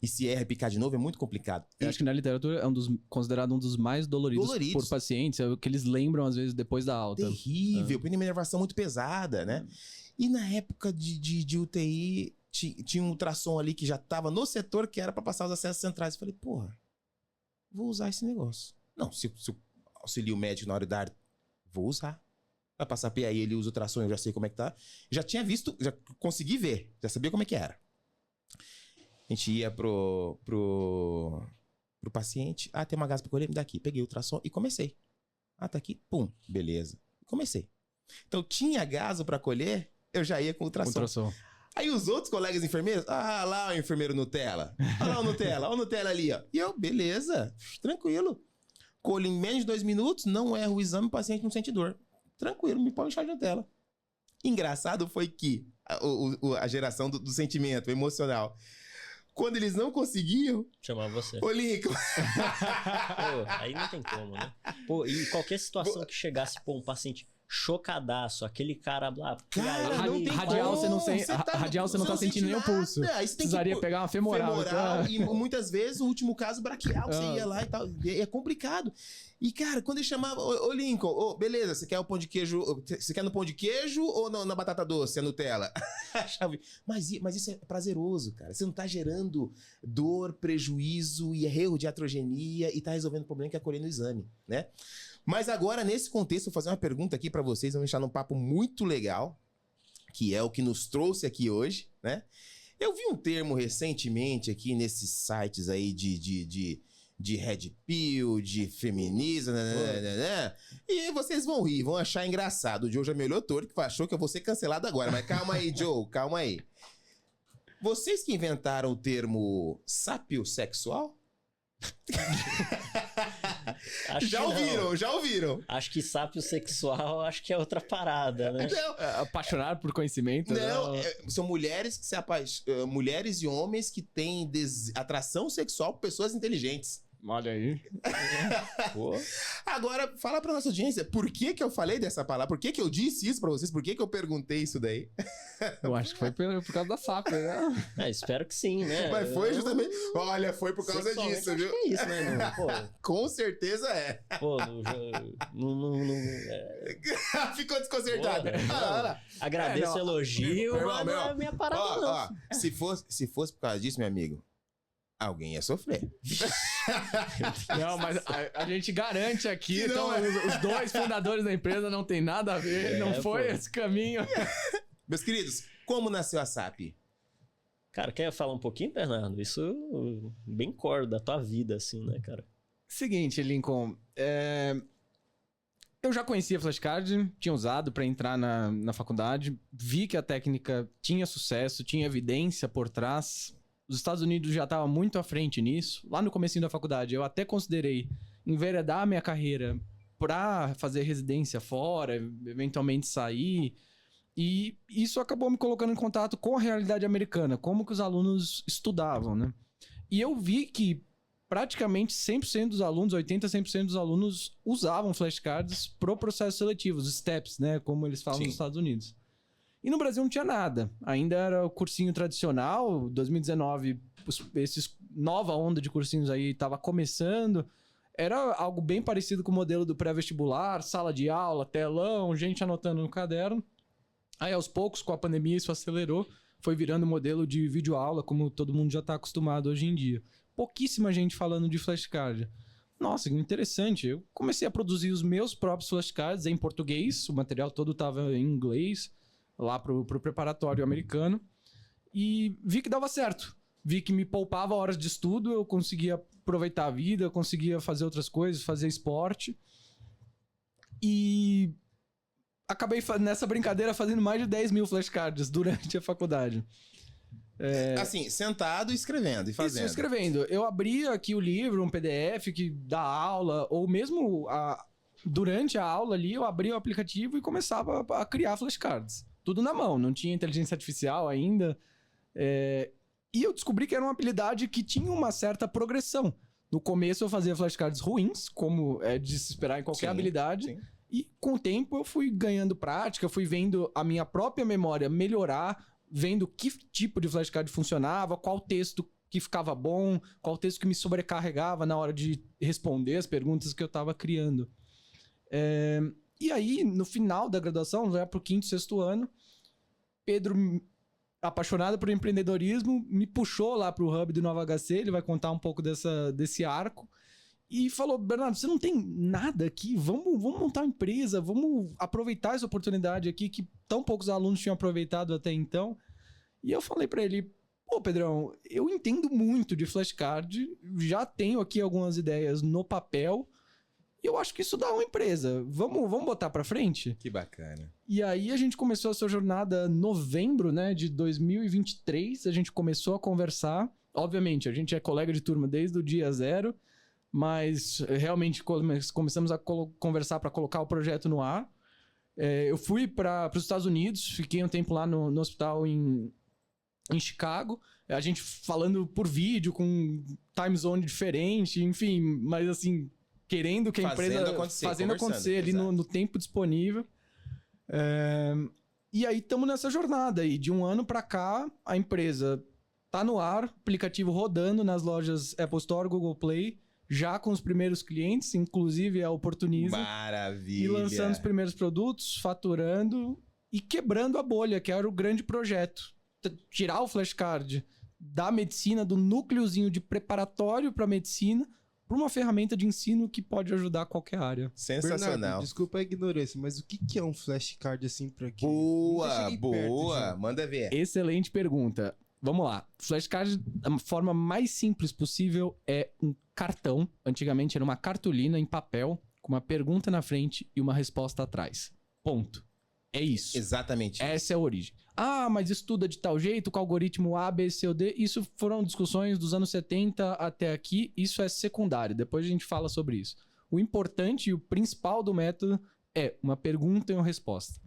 S1: E se erra e picar de novo é muito complicado.
S3: Eu acho que na literatura é considerado um dos mais doloridos por pacientes. É o que eles lembram, às vezes, depois da alta.
S1: Terrível, uma inervação muito pesada, né? E na época de UTI, tinha um ultrassom ali que já tava no setor, que era pra passar os acessos centrais. Eu falei, porra, vou usar esse negócio. Não, se auxilio o médico na hora da vou usar. Vai passar PI, ele usa ultrassom, eu já sei como é que tá. Já tinha visto, já consegui ver, já sabia como é que era. A gente ia pro paciente, tem uma gaso pra colher, me dá aqui. Peguei o ultrassom e comecei. Tá aqui, pum, beleza. Comecei. Então tinha gaso pra colher, eu já ia com ultrassom. Aí os outros colegas enfermeiros, lá o enfermeiro Nutella. Olha lá o Nutella, olha o Nutella ali, ó. E eu, beleza, tranquilo. Colho em menos de 2 minutos, não erro o exame, o paciente não sente dor. Tranquilo, me põe um chá de Nutella. Engraçado foi que a geração do sentimento emocional. Quando eles não conseguiam...
S2: Chamar você.
S1: Ô, Lincoln.
S2: Aí não tem como, né? E qualquer situação que chegasse, um paciente chocadaço, aquele cara lá...
S1: Cara, não tem
S3: radial,
S1: como.
S3: Radial você não tá sentindo nem o pulso.
S1: Aí você
S3: precisaria pegar uma femoral.
S1: E muitas vezes o último caso braquial, você ia lá e tal. É complicado. E, cara, quando ele chamava... Ô, Lincoln, beleza, você quer o pão de queijo... Você quer no pão de queijo ou na batata doce, a Nutella? Mas isso é prazeroso, cara. Você não tá gerando dor, prejuízo e erro de iatrogenia e tá resolvendo o problema que é colher no exame, né? Mas agora, nesse contexto, eu vou fazer uma pergunta aqui pra vocês. Vamos deixar num papo muito legal, que é o que nos trouxe aqui hoje, né? Eu vi um termo recentemente aqui nesses sites aí de Red Pill, de feminismo, né? E vocês vão rir, vão achar engraçado. O Joe já me olhou todo, que achou que eu vou ser cancelado agora. Mas calma aí, Joe, calma aí. Vocês que inventaram o termo sapiosexual? Já ouviram.
S2: Acho que sapiosexual, acho que é outra parada, né?
S3: Apaixonado por conhecimento?
S1: Não, são mulheres que mulheres e homens que têm atração sexual por pessoas inteligentes.
S3: Olha aí.
S1: Agora, fala pra nossa audiência, por que eu falei dessa palavra? Por que eu disse isso pra vocês? Por que eu perguntei isso daí?
S3: Eu acho que foi por causa da SAP, né?
S2: Espero que sim, né?
S1: Mas foi justamente... Olha, foi por causa
S2: Sexualmente,
S1: disso,
S2: acho
S1: viu?
S2: que é isso, né? Não, pô,
S1: Com certeza é.
S2: pô, não,
S1: Ficou desconcertado.
S2: Pô,
S1: Olha lá.
S2: agradeço o elogio,
S1: Meu
S2: mas não é a minha parada, não.
S1: Ó, se fosse por causa disso, meu amigo, alguém ia sofrer.
S3: Não, mas a gente garante aqui,
S1: Que não,
S3: então os dois fundadores da empresa não tem nada a ver, não foi
S2: pô.
S3: esse caminho.
S1: Meus queridos, como nasceu a SAP?
S2: Cara, quer falar um pouquinho, Bernardo? Isso bem core da tua vida, assim, né, cara?
S3: Seguinte, Lincoln, eu já conhecia flashcard, tinha usado para entrar na faculdade, vi que a técnica tinha sucesso, tinha evidência por trás. Os Estados Unidos já estavam muito à frente nisso. Lá no comecinho da faculdade, eu até considerei enveredar a minha carreira para fazer residência fora, eventualmente sair. E isso acabou me colocando em contato com a realidade americana, como que os alunos estudavam, né? E eu vi que praticamente 100% dos alunos, 80%, 100% dos alunos usavam flashcards pro processo seletivo, os STEPs, né? Como eles falam nos Estados Unidos. E no Brasil não tinha nada. Ainda era o cursinho tradicional. 2019, esses nova onda de cursinhos aí estava começando. Era algo bem parecido com o modelo do pré-vestibular, sala de aula, telão, gente anotando no caderno. Aí, aos poucos, com a pandemia, isso acelerou. Foi virando modelo de videoaula, como todo mundo já está acostumado hoje em dia. Pouquíssima gente falando de flashcard. Nossa, que interessante. Eu comecei a produzir os meus próprios flashcards em português. O material todo estava em inglês, lá pro preparatório americano. E vi que dava certo. Vi que me poupava horas de estudo, eu conseguia aproveitar a vida, eu conseguia fazer outras coisas, fazer esporte. E acabei nessa brincadeira fazendo mais de 10 mil flashcards durante a faculdade.
S1: Assim, sentado, escrevendo e fazendo.
S3: Isso, escrevendo. Eu abria aqui o livro, um PDF que dá aula, ou mesmo durante a aula ali, eu abria o aplicativo e começava a criar flashcards. Tudo na mão, não tinha inteligência artificial ainda. E eu descobri que era uma habilidade que tinha uma certa progressão. No começo eu fazia flashcards ruins, como é de se esperar em qualquer habilidade. Sim. E com o tempo eu fui ganhando prática, fui vendo a minha própria memória melhorar, vendo que tipo de flashcard funcionava, qual texto que ficava bom, qual texto que me sobrecarregava na hora de responder as perguntas que eu estava criando. E aí, no final da graduação, já pro 5º, 6º ano, Pedro, apaixonado por empreendedorismo, me puxou lá pro Hub do Nova HC, ele vai contar um pouco desse arco, e falou: Bernardo, você não tem nada aqui? Vamos montar uma empresa, vamos aproveitar essa oportunidade aqui que tão poucos alunos tinham aproveitado até então. E eu falei pra ele: pô, Pedrão, eu entendo muito de flashcard, já tenho aqui algumas ideias no papel, e eu acho que isso dá uma empresa. Vamos botar pra frente?
S1: Que bacana.
S3: E aí a gente começou a sua jornada em novembro, né, de 2023, a gente começou a conversar. Obviamente, a gente é colega de turma desde o dia 0, mas realmente começamos a conversar para colocar o projeto no ar. Eu fui para os Estados Unidos, fiquei um tempo lá no hospital em Chicago, a gente falando por vídeo, com time zone diferente, enfim, mas assim, querendo que a empresa fazendo acontecer ali no tempo disponível. E aí estamos nessa jornada aí, de um ano para cá, a empresa tá no ar, aplicativo rodando nas lojas Apple Store, Google Play, já com os primeiros clientes, inclusive a Oportuniza.
S1: Maravilha!
S3: E lançando os primeiros produtos, faturando e quebrando a bolha, que era o grande projeto. Tirar o flashcard da medicina, do núcleozinho de preparatório para medicina, para uma ferramenta de ensino que pode ajudar qualquer área.
S1: Sensacional.
S4: Bernardo, desculpa a ignorância, mas o que é um flashcard assim para quem...
S1: Boa! Manda ver.
S3: Excelente pergunta. Vamos lá. Flashcard, a forma mais simples possível é um cartão. Antigamente era uma cartolina em papel, com uma pergunta na frente e uma resposta atrás. Ponto. É isso.
S1: Exatamente.
S3: Essa é a origem. Ah, mas estuda de tal jeito, com o algoritmo A, B, C ou D. Isso foram discussões dos anos 70 até aqui. Isso é secundário. Depois a gente fala sobre isso. O importante e o principal do método é uma pergunta e uma resposta.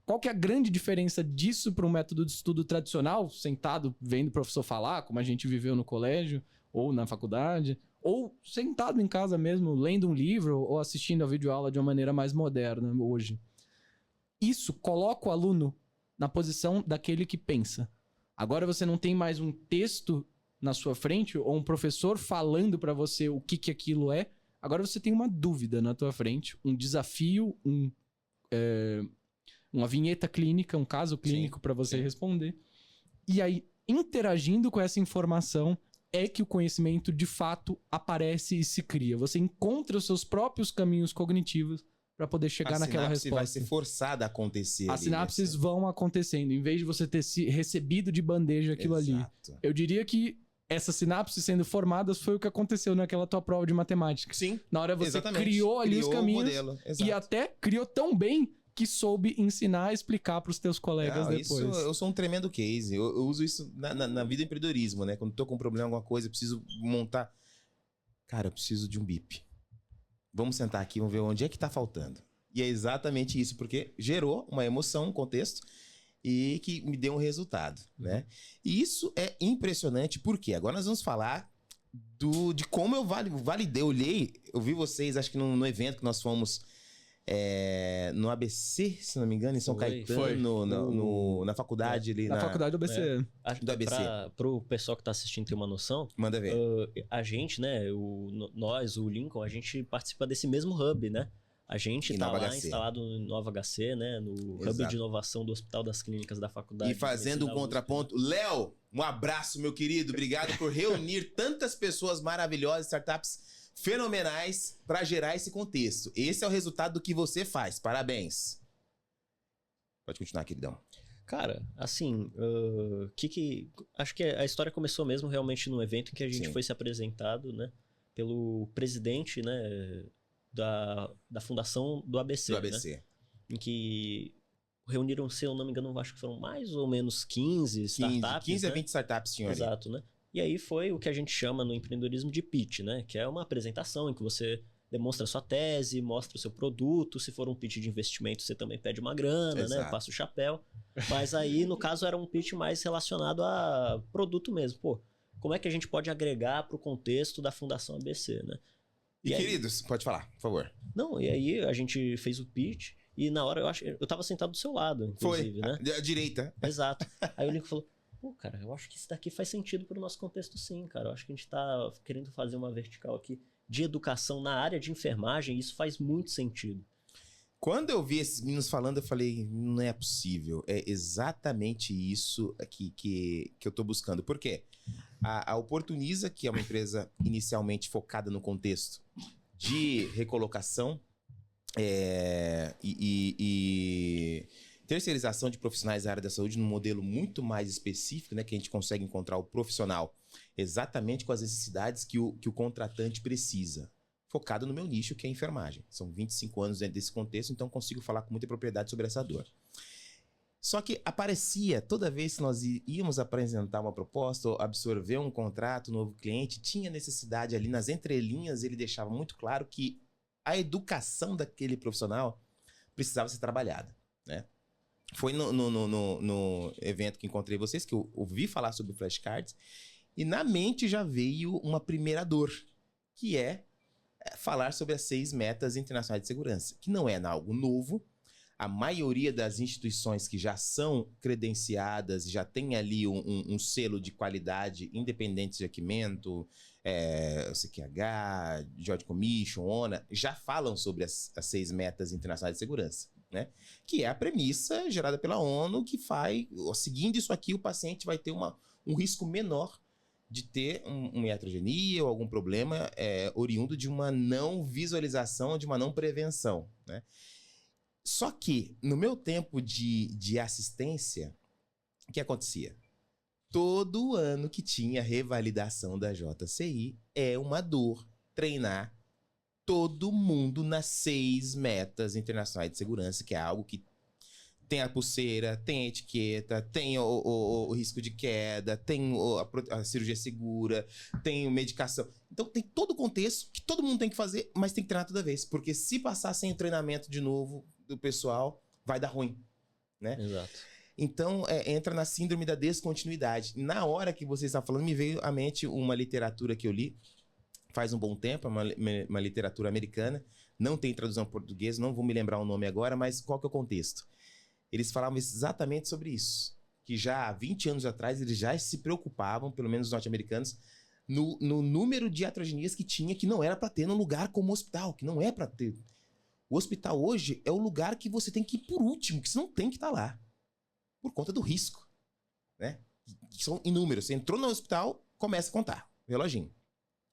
S3: Qual que é a grande diferença disso para um método de estudo tradicional, sentado, vendo o professor falar, como a gente viveu no colégio ou na faculdade, ou sentado em casa mesmo, lendo um livro ou assistindo a videoaula de uma maneira mais moderna hoje. Isso coloca o aluno na posição daquele que pensa. Agora você não tem mais um texto na sua frente ou um professor falando para você o que aquilo é. Agora você tem uma dúvida na tua frente, um desafio, uma vinheta clínica, um caso clínico para você responder. E aí, interagindo com essa informação, é que o conhecimento de fato aparece e se cria. Você encontra os seus próprios caminhos cognitivos para poder chegar naquela resposta.
S1: A sinapse vai ser forçada a acontecer.
S3: As sinapses vão acontecendo, em vez de você ter recebido de bandeja aquilo ali. Eu diria que essas sinapses sendo formadas foi o que aconteceu naquela tua prova de matemática.
S1: Sim.
S3: Na hora você criou ali os caminhos e até criou tão bem que soube ensinar, explicar para os teus colegas depois.
S1: Eu sou um tremendo case. Eu uso isso na vida do empreendedorismo, né? Quando tô com um problema, alguma coisa, eu preciso montar... Cara, eu preciso de um BIP. Vamos sentar aqui, vamos ver onde é que tá faltando. E é exatamente isso, porque gerou uma emoção, um contexto, e que me deu um resultado, né? E isso é impressionante, porque agora nós vamos falar de como eu validei, eu vi vocês, acho que no evento que nós fomos no ABC, se não me engano, em São Caetano, na faculdade ali.
S3: Na faculdade do ABC.
S1: Do ABC.
S2: Pro pessoal que tá assistindo ter uma noção,
S1: manda ver.
S2: A gente, né, nós, o Lincoln, a gente participa desse mesmo hub, né? A gente tá lá instalado no Nova HC, né? No Hub de Inovação do Hospital das Clínicas da Faculdade.
S1: E fazendo um contraponto. Léo, um abraço, meu querido. Obrigado por reunir tantas pessoas maravilhosas, startups fenomenais para gerar esse contexto. Esse é o resultado do que você faz. Parabéns. Pode continuar, queridão.
S2: Cara, assim, acho que a história começou mesmo realmente num evento em que a gente foi se apresentado, né? Pelo presidente, né? Da fundação do ABC, né? Em que reuniram, se eu não me engano, acho que foram mais ou menos 15 startups.
S1: 15 a 20 startups, senhor.
S2: Exato, né? E aí foi o que a gente chama no empreendedorismo de pitch, né? Que é uma apresentação em que você demonstra a sua tese, mostra o seu produto. Se for um pitch de investimento, você também pede uma grana, né? Passa o chapéu. Mas aí, no caso, era um pitch mais relacionado a produto mesmo. Pô, como é que a gente pode agregar para o contexto da Fundação ABC, né?
S1: E queridos, pode falar, por favor.
S2: Não, e aí a gente fez o pitch e na hora eu tava sentado do seu lado, inclusive, né?
S1: À direita.
S2: Exato. Aí o Lincoln falou, pô, cara, eu acho que isso daqui faz sentido pro nosso contexto sim, cara. Eu acho que a gente tá querendo fazer uma vertical aqui de educação na área de enfermagem e isso faz muito sentido.
S1: Quando eu vi esses meninos falando, eu falei, não é possível. É exatamente isso aqui que eu tô buscando. Por quê? A Oportuniza, que é uma empresa inicialmente focada no contexto de recolocação e terceirização de profissionais da área da saúde num modelo muito mais específico, né, que a gente consegue encontrar o profissional exatamente com as necessidades que o contratante precisa. Focado no meu nicho, que é a enfermagem. São 25 anos dentro desse contexto, então consigo falar com muita propriedade sobre essa dor. Só que aparecia, toda vez que nós íamos apresentar uma proposta ou absorver um contrato, um novo cliente, tinha necessidade ali, nas entrelinhas, ele deixava muito claro que a educação daquele profissional precisava ser trabalhada, né? Foi no evento que encontrei vocês, que eu ouvi falar sobre flashcards, e na mente já veio uma primeira dor, que é falar sobre as 6 metas internacionais de segurança, que não é algo novo. A maioria das instituições que já são credenciadas, já tem ali um selo de qualidade independente de aquimento, CQH, Joint Commission, ONA, já falam sobre as 6 metas internacionais de segurança, né? Que é a premissa gerada pela ONU que seguindo isso aqui, o paciente vai ter um risco menor de ter uma iatrogenia ou algum problema oriundo de uma não visualização, de uma não prevenção, né? Só que, no meu tempo de assistência, o que acontecia? Todo ano que tinha revalidação da JCI, é uma dor treinar todo mundo nas 6 metas internacionais de segurança, que é algo que tem a pulseira, tem a etiqueta, tem o risco de queda, tem a cirurgia segura, tem medicação. Então tem todo o contexto que todo mundo tem que fazer, mas tem que treinar toda vez. Porque se passar sem o treinamento de novo do pessoal, vai dar ruim, né?
S2: Exato.
S1: Então entra na síndrome da descontinuidade. Na hora que você está falando, me veio à mente uma literatura que eu li, faz um bom tempo, é uma literatura americana, não tem tradução em português, não vou me lembrar o nome agora, mas qual que é o contexto? Eles falavam exatamente sobre isso, que já há 20 anos atrás eles já se preocupavam, pelo menos os norte-americanos, no número de iatrogenias que tinha, que não era para ter num lugar como o hospital, que não é para ter. O hospital hoje é o lugar que você tem que ir por último, que você não tem que estar lá, por conta do risco, né? Que são inúmeros. Você entrou no hospital, começa a contar, reloginho.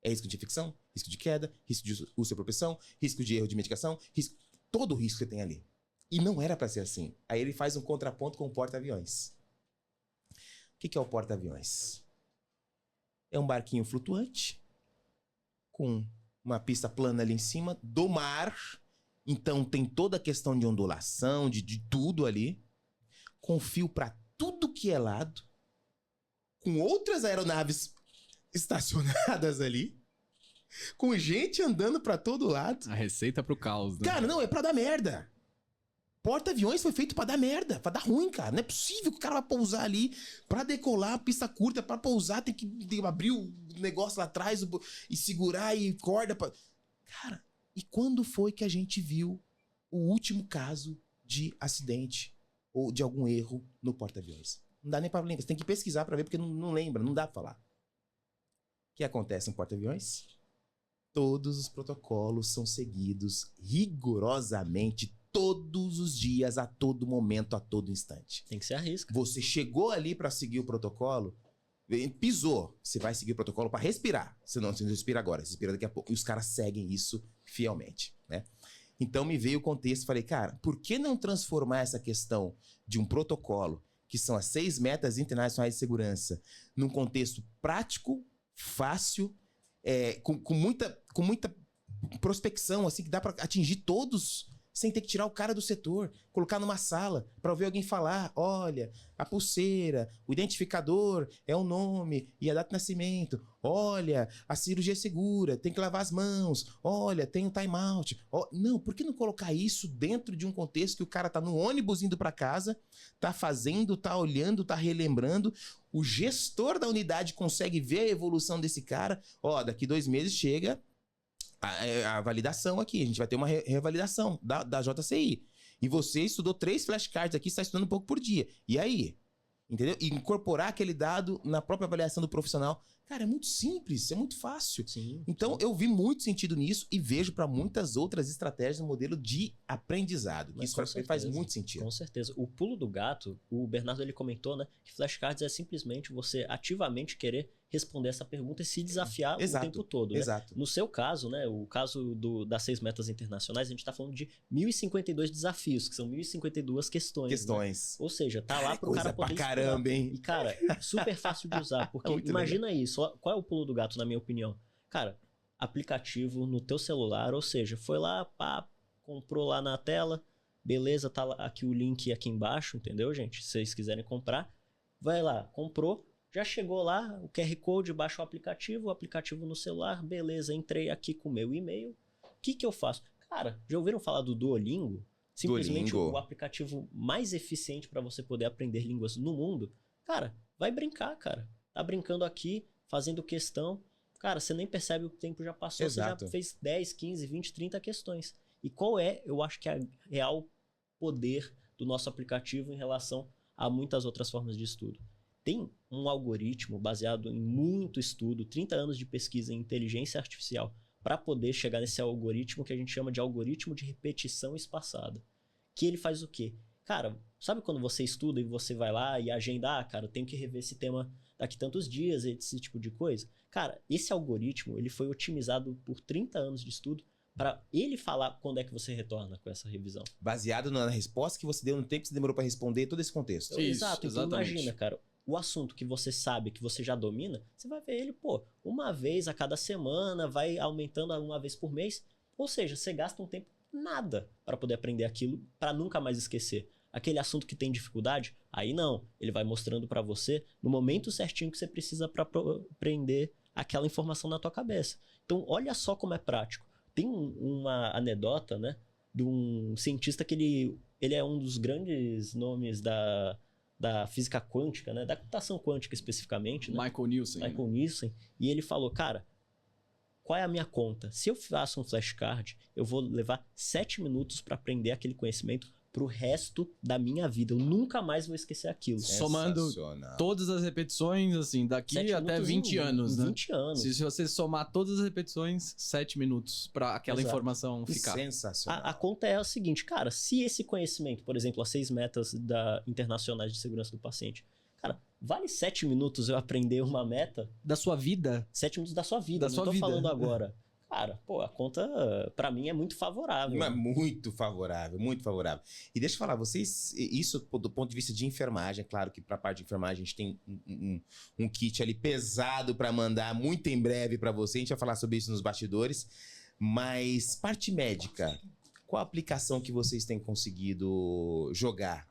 S1: É risco de infecção, risco de queda, risco de osteoporopação, risco de erro de medicação, todo o risco que você tem ali. E não era para ser assim. Aí ele faz um contraponto com o porta-aviões. O que é o porta-aviões? É um barquinho flutuante, com uma pista plana ali em cima, do mar. Então tem toda a questão de ondulação, de tudo ali. Com fio para tudo que é lado. Com outras aeronaves estacionadas ali. Com gente andando para todo lado.
S3: A receita pro caos, né?
S1: Cara, não, é pra dar merda. Porta-aviões foi feito pra dar merda, pra dar ruim, cara. Não é possível que o cara vai pousar ali pra decolar, pista curta, pra pousar, tem que abrir o negócio lá atrás e segurar e corda pra... Cara, e quando foi que a gente viu o último caso de acidente ou de algum erro no porta-aviões? Não dá nem pra lembrar, você tem que pesquisar pra ver, porque não lembra, não dá pra falar. O que acontece no porta-aviões? Todos os protocolos são seguidos rigorosamente todos os dias, a todo momento, a todo instante.
S2: Tem que ser a risca.
S1: Você chegou ali para seguir o protocolo, pisou, você vai seguir o protocolo para respirar. Senão você não respira agora, você respira daqui a pouco. E os caras seguem isso fielmente, né? Então me veio o contexto, falei, cara, por que não transformar essa questão de um protocolo, que são as 6 metas internacionais de segurança, num contexto prático, fácil, com muita prospecção, assim, que dá para atingir todos sem ter que tirar o cara do setor, colocar numa sala para ouvir alguém falar, olha, a pulseira, o identificador é o nome e a data de nascimento, olha, a cirurgia é segura, tem que lavar as mãos, olha, tem um time-out. Não, por que não colocar isso dentro de um contexto que o cara tá no ônibus indo para casa, tá fazendo, tá olhando, tá relembrando, o gestor da unidade consegue ver a evolução desse cara, daqui 2 meses chega a validação aqui, a gente vai ter uma revalidação da JCI. E você estudou 3 flashcards aqui, está estudando um pouco por dia. E aí? Entendeu? E incorporar aquele dado na própria avaliação do profissional. Cara, é muito simples, é muito fácil.
S2: Sim,
S1: então, eu vi muito sentido nisso e vejo para muitas outras estratégias no modelo de aprendizado.
S2: Mas
S1: isso faz muito sentido.
S2: Com certeza. O pulo do gato, o Bernardo ele comentou, né, que flashcards é simplesmente você ativamente querer responder essa pergunta e se desafiar o tempo todo. Né?
S1: Exato.
S2: No seu caso, né, o caso das 6 metas internacionais, a gente está falando de 1.052 desafios, que são 1.052 questões. Né? Ou seja, tá lá pro cara poder
S1: estudar. Caramba, hein?
S2: E, cara, super fácil de usar, porque imagina isso. Qual é o pulo do gato, na minha opinião? Cara, aplicativo no teu celular, ou seja, foi lá, comprou lá na tela, beleza, tá aqui o link aqui embaixo, entendeu, gente? Se vocês quiserem comprar, vai lá, comprou, já chegou lá, o QR Code, baixa o aplicativo no celular, beleza, entrei aqui com o meu e-mail, o que eu faço? Cara, já ouviram falar do Duolingo? Simplesmente o aplicativo mais eficiente para você poder aprender línguas no mundo. Cara, vai brincar, cara. Tá brincando aqui, fazendo questão. Cara, você nem percebe o tempo já passou.
S1: Exato.
S2: Você já fez 10, 15, 20, 30 questões. E qual é, eu acho que é o real poder do nosso aplicativo em relação a muitas outras formas de estudo? Tem um algoritmo baseado em muito estudo, 30 anos de pesquisa em inteligência artificial, para poder chegar nesse algoritmo que a gente chama de algoritmo de repetição espaçada. Que ele faz o quê? Cara, sabe quando você estuda e você vai lá e agenda, cara, eu tenho que rever esse tema daqui tantos dias, esse tipo de coisa? Cara, esse algoritmo, ele foi otimizado por 30 anos de estudo para ele falar quando é que você retorna com essa revisão.
S1: Baseado na resposta que você deu no tempo que você demorou para responder, todo esse contexto.
S2: Exato, então imagina, cara, o assunto que você sabe, que você já domina, você vai ver ele, uma vez a cada semana, vai aumentando uma vez por mês. Ou seja, você gasta um tempo nada para poder aprender aquilo, para nunca mais esquecer. Aquele assunto que tem dificuldade, aí não. Ele vai mostrando para você no momento certinho que você precisa para aprender aquela informação na tua cabeça. Então, olha só como é prático. Tem uma anedota, né, de um cientista que ele é um dos grandes nomes da física quântica, né? Da computação quântica especificamente. Né?
S3: Michael Nielsen.
S2: E ele falou, cara, qual é a minha conta? Se eu faço um flashcard, eu vou levar 7 minutos para aprender aquele conhecimento pro resto da minha vida. Eu nunca mais vou esquecer aquilo.
S3: Somando todas as repetições, assim, daqui até 20 anos, né?
S2: 20 anos.
S3: Se você somar todas as repetições, 7 minutos pra aquela informação ficar.
S1: Sensacional.
S2: A conta é a seguinte, cara, se esse conhecimento, por exemplo, as 6 metas internacionais de segurança do paciente, cara, vale 7 minutos eu aprender uma meta?
S3: Da sua vida?
S2: 7 minutos da sua vida, não tô falando agora. Cara, pô, a conta, pra mim, é muito favorável.
S1: Mas muito favorável, muito favorável. E deixa eu falar, vocês, isso do ponto de vista de enfermagem, é claro que pra parte de enfermagem a gente tem um kit ali pesado pra mandar muito em breve pra você, a gente vai falar sobre isso nos bastidores, mas parte médica, qual a aplicação que vocês têm conseguido jogar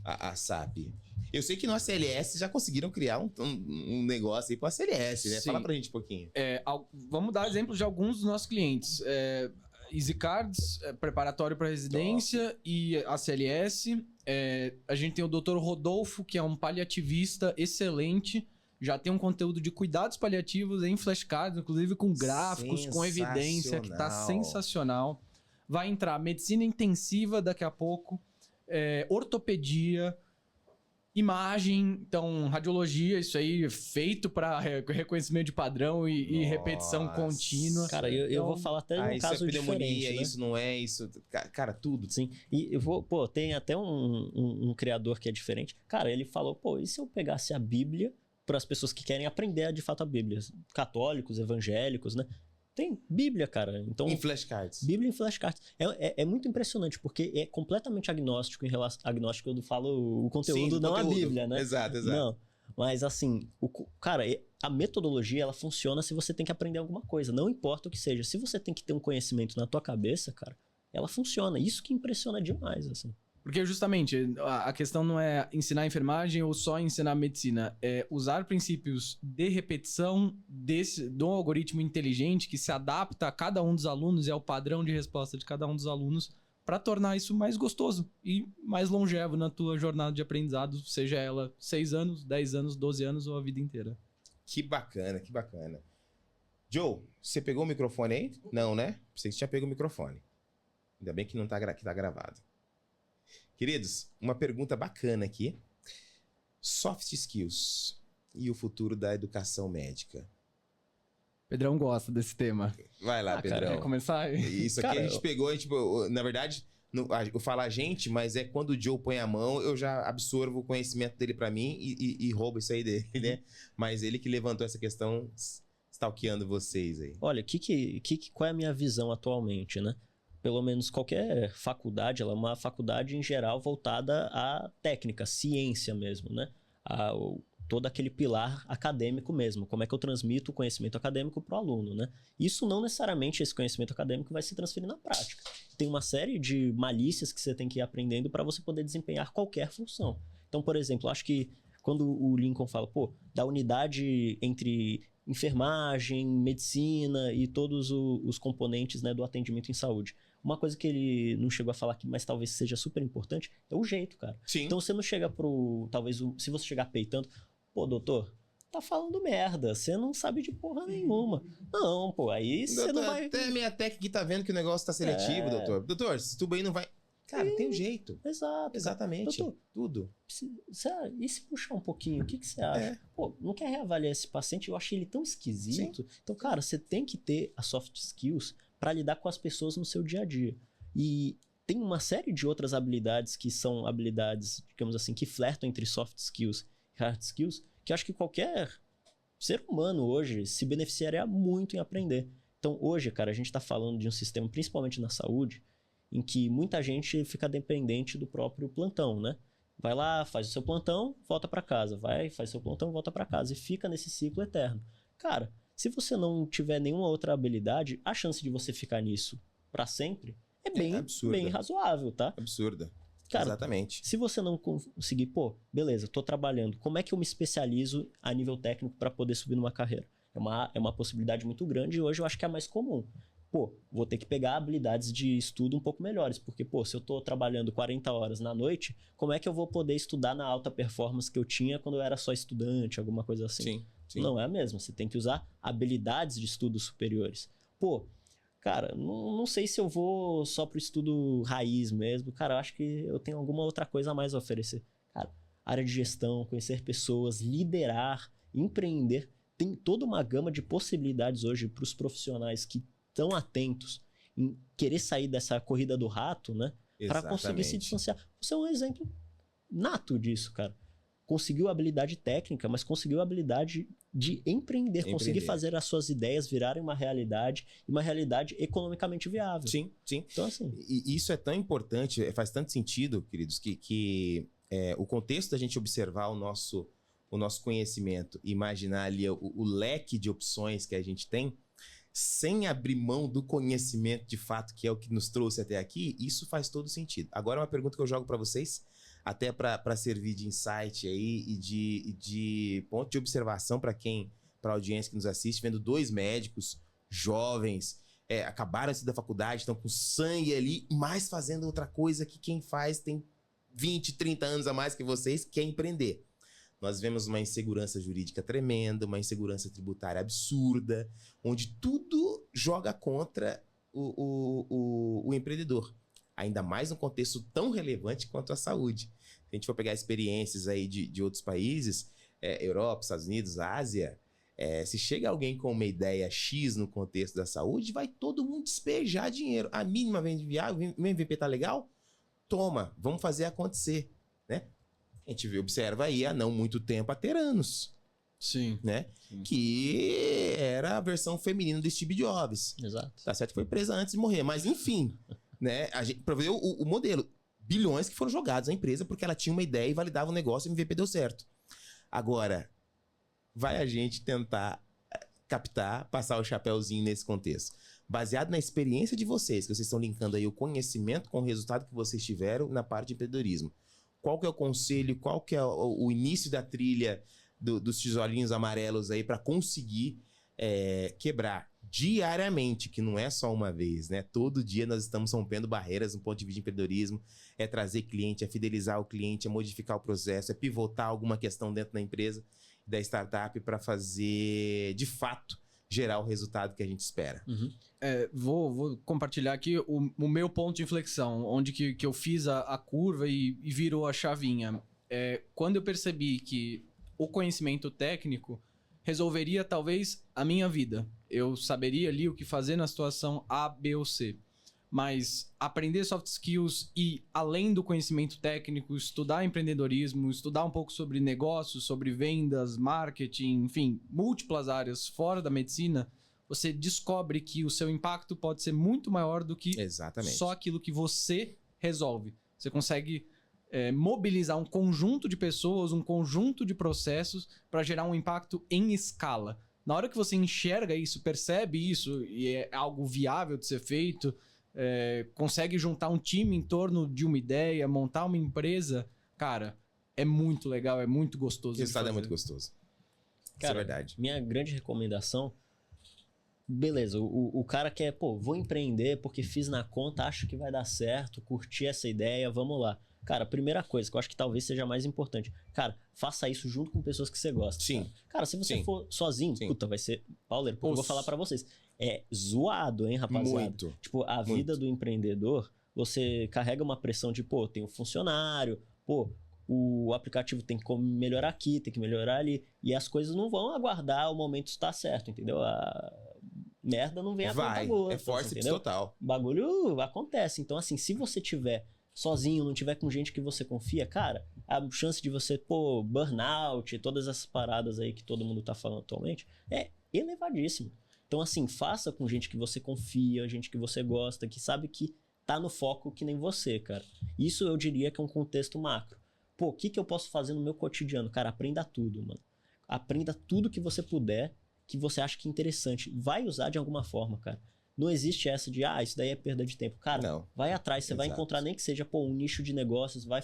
S1: a SAP? Eu sei que no ACLS já conseguiram criar um negócio aí pro ACLS, né?
S3: Sim.
S1: Fala pra gente um pouquinho.
S3: Vamos dar exemplos de alguns dos nossos clientes. EasyCards, preparatório para residência e ACLS. A gente tem o Dr. Rodolfo, que é um paliativista excelente. Já tem um conteúdo de cuidados paliativos em flashcards, inclusive com gráficos, com evidência, que tá sensacional. Vai entrar medicina intensiva daqui a pouco, ortopedia, imagem, então radiologia, isso aí feito para reconhecimento de padrão e repetição contínua.
S2: Cara, eu vou falar até um caso
S1: pneumonia,
S2: diferente, né?
S1: isso não é, isso... Cara, tudo.
S2: Sim, e eu vou... Pô, tem até um criador que é diferente. Cara, ele falou, pô, e se eu pegasse a Bíblia para as pessoas que querem aprender de fato a Bíblia? Católicos, evangélicos, né? Tem Bíblia, cara. Então,
S1: em flashcards.
S2: Bíblia em flashcards. É muito impressionante, porque é completamente agnóstico em relação... Agnóstico, eu falo o conteúdo,
S1: Sim,
S2: não
S1: conteúdo.
S2: a Bíblia, né?
S1: Exato.
S2: Não, mas assim, cara, a metodologia, ela funciona se você tem que aprender alguma coisa. Não importa o que seja. Se você tem que ter um conhecimento na tua cabeça, cara, ela funciona. Isso que impressiona demais, assim.
S3: Porque justamente a questão não é ensinar enfermagem ou só ensinar medicina. É usar princípios de repetição de um algoritmo inteligente que se adapta a cada um dos alunos e ao padrão de resposta de cada um dos alunos para tornar isso mais gostoso e mais longevo na tua jornada de aprendizado, seja ela 6 anos, 10 anos, 12 anos ou a vida inteira.
S1: Que bacana, que bacana. Joe, você pegou o microfone aí? Não, né? Você já pegou o microfone. Ainda bem que não tá, que tá gravado. Queridos, uma pergunta bacana aqui. Soft skills e o futuro da educação médica.
S3: Pedrão gosta desse tema.
S1: Vai lá, Pedrão.
S3: Cara, quer começar?
S1: Isso aqui a gente pegou, na verdade, eu falo a gente, mas é quando o Joe põe a mão, eu já absorvo o conhecimento dele pra mim e roubo isso aí dele, né? Mas ele que levantou essa questão, stalkeando vocês aí.
S2: Olha, qual é a minha visão atualmente, né? Pelo menos qualquer faculdade, ela é uma faculdade em geral voltada à técnica, ciência mesmo, né? Todo aquele pilar acadêmico mesmo. Como é que eu transmito o conhecimento acadêmico para o aluno, né? Isso não necessariamente, esse conhecimento acadêmico vai se transferir na prática. Tem uma série de malícias que você tem que ir aprendendo para você poder desempenhar qualquer função. Então, por exemplo, acho que quando o Lincoln fala, da unidade entre enfermagem, medicina e todos os componentes, né, do atendimento em saúde. Uma coisa que ele não chegou a falar aqui, mas talvez seja super importante, é o jeito, cara.
S1: Sim.
S2: Então você não chega se você chegar peitando, doutor, tá falando merda, você não sabe de porra nenhuma. Não, aí você não vai...
S1: Até a minha técnica que tá vendo que o negócio tá seletivo, doutor. Doutor, esse tubo aí não vai... Cara, tem um jeito.
S2: Exato.
S1: Exatamente.
S2: Doutor,
S1: tudo.
S2: E se puxar um pouquinho, o que você acha? Não quer reavaliar esse paciente? Eu achei ele tão esquisito. Sim. Então, cara, você tem que ter as soft skills para lidar com as pessoas no seu dia a dia. E tem uma série de outras habilidades que são habilidades, digamos assim, que flertam entre soft skills e hard skills, que eu acho que qualquer ser humano hoje se beneficiaria muito em aprender. Então, hoje, cara, a gente tá falando de um sistema, principalmente na saúde, em que muita gente fica dependente do próprio plantão, né? Vai lá, faz o seu plantão, volta para casa. Faz o seu plantão, volta para casa. E fica nesse ciclo eterno. Cara, se você não tiver nenhuma outra habilidade, a chance de você ficar nisso para sempre é bem razoável, tá?
S1: Absurda.
S2: Cara,
S1: exatamente.
S2: Se você não conseguir, beleza, tô trabalhando. Como é que eu me especializo a nível técnico para poder subir numa carreira? É uma possibilidade muito grande e hoje eu acho que é a mais comum. Vou ter que pegar habilidades de estudo um pouco melhores, porque, se eu tô trabalhando 40 horas na noite, como é que eu vou poder estudar na alta performance que eu tinha quando eu era só estudante, alguma coisa assim?
S1: Sim.
S2: Não é a mesma, você tem que usar habilidades de estudos superiores. pô, cara, não sei se eu vou só pro estudo raiz mesmo. Cara, eu acho que eu tenho alguma outra coisa a mais a oferecer. Cara, área de gestão, conhecer pessoas, liderar, empreender. Tem toda uma gama de possibilidades hoje para os profissionais que estão atentos em querer sair dessa corrida do rato, né? Para conseguir se distanciar. Você é um exemplo nato disso, cara. Conseguiu a habilidade técnica, mas conseguiu a habilidade de empreender. Conseguir fazer as suas ideias virarem uma realidade economicamente viável.
S1: Sim, sim.
S2: Então, assim...
S1: E isso é tão importante, faz tanto sentido, queridos, que o contexto da gente observar o nosso conhecimento, imaginar ali o leque de opções que a gente tem, sem abrir mão do conhecimento de fato, que é o que nos trouxe até aqui, isso faz todo sentido. Agora, uma pergunta que eu jogo para vocês, até para servir de insight aí e de ponto de observação para a audiência que nos assiste, vendo 2 médicos jovens, acabaram de sair da faculdade, estão com sangue ali, mas fazendo outra coisa que quem faz tem 20, 30 anos a mais que vocês, quer empreender. Nós vemos uma insegurança jurídica tremenda, uma insegurança tributária absurda, onde tudo joga contra o empreendedor. Ainda mais num contexto tão relevante quanto a saúde. Se a gente for pegar experiências aí de outros países, Europa, Estados Unidos, Ásia, se chega alguém com uma ideia X no contexto da saúde, vai todo mundo despejar dinheiro. A mínima vem viável, o MVP tá legal? Toma, vamos fazer acontecer, né? A gente observa aí há não muito tempo a Teranos.
S3: Sim.
S1: Né?
S3: Sim.
S1: Que era a versão feminina do Steve Jobs.
S2: Exato.
S1: Tá certo que foi presa antes de morrer, mas enfim, né? A gente, pra ver o modelo, bilhões que foram jogados na empresa porque ela tinha uma ideia e validava o negócio e o MVP deu certo. Agora, vai a gente tentar captar, passar o chapéuzinho nesse contexto. Baseado na experiência de vocês, que vocês estão linkando aí o conhecimento com o resultado que vocês tiveram na parte de empreendedorismo. Qual que é o conselho, qual que é o início da trilha dos tijolinhos amarelos aí para conseguir quebrar diariamente, que não é só uma vez, né? Todo dia nós estamos rompendo barreiras no ponto de vista de empreendedorismo, é trazer cliente, é fidelizar o cliente, é modificar o processo, é pivotar alguma questão dentro da empresa, da startup para fazer, de fato, gerar o resultado que a gente espera.
S2: Uhum.
S3: Vou compartilhar aqui o meu ponto de inflexão, onde que eu fiz a curva e virou a chavinha. Quando eu percebi que o conhecimento técnico resolveria talvez a minha vida. Eu saberia ali o que fazer na situação A, B ou C. Mas aprender soft skills e, além do conhecimento técnico, estudar empreendedorismo, estudar um pouco sobre negócios, sobre vendas, marketing, enfim, múltiplas áreas fora da medicina, você descobre que o seu impacto pode ser muito maior do que só aquilo que você resolve. Você consegue mobilizar um conjunto de pessoas, um conjunto de processos para gerar um impacto em escala. Na hora que você enxerga isso, percebe isso e é algo viável de ser feito, consegue juntar um time em torno de uma ideia, montar uma empresa, cara, é muito legal, é muito gostoso.
S1: O resultado é muito gostoso.
S2: Cara,
S1: isso é verdade.
S2: Minha grande recomendação, beleza, o cara quer, vou empreender porque fiz na conta, acho que vai dar certo, curti essa ideia, vamos lá. Cara, a primeira coisa que eu acho que talvez seja mais importante, cara, faça isso junto com pessoas que você gosta.
S1: Sim.
S2: Cara, se você for sozinho, puta, vai ser pauleiro, porque eu vou falar pra vocês. É zoado, hein, rapaziada?
S1: Muito.
S2: Tipo, a vida do empreendedor, você carrega uma pressão de, tem um funcionário, o aplicativo tem que melhorar aqui, tem que melhorar ali, e as coisas não vão aguardar o momento estar certo, entendeu? A merda não vem a conta gota.
S1: É forceps total.
S2: O bagulho acontece. Então, assim, se você tiver sozinho, não tiver com gente que você confia, cara, a chance de você, burnout, todas essas paradas aí que todo mundo tá falando atualmente, é elevadíssima. Então, assim, faça com gente que você confia, gente que você gosta, que sabe que tá no foco que nem você, cara. Isso eu diria que é um contexto macro. O que eu posso fazer no meu cotidiano? Cara, aprenda tudo, mano. Aprenda tudo que você puder, que você acha que é interessante. Vai usar de alguma forma, cara. Não existe essa de, isso daí é perda de tempo. Cara,
S1: não.
S2: Vai atrás, você vai encontrar nem que seja, um nicho de negócios, vai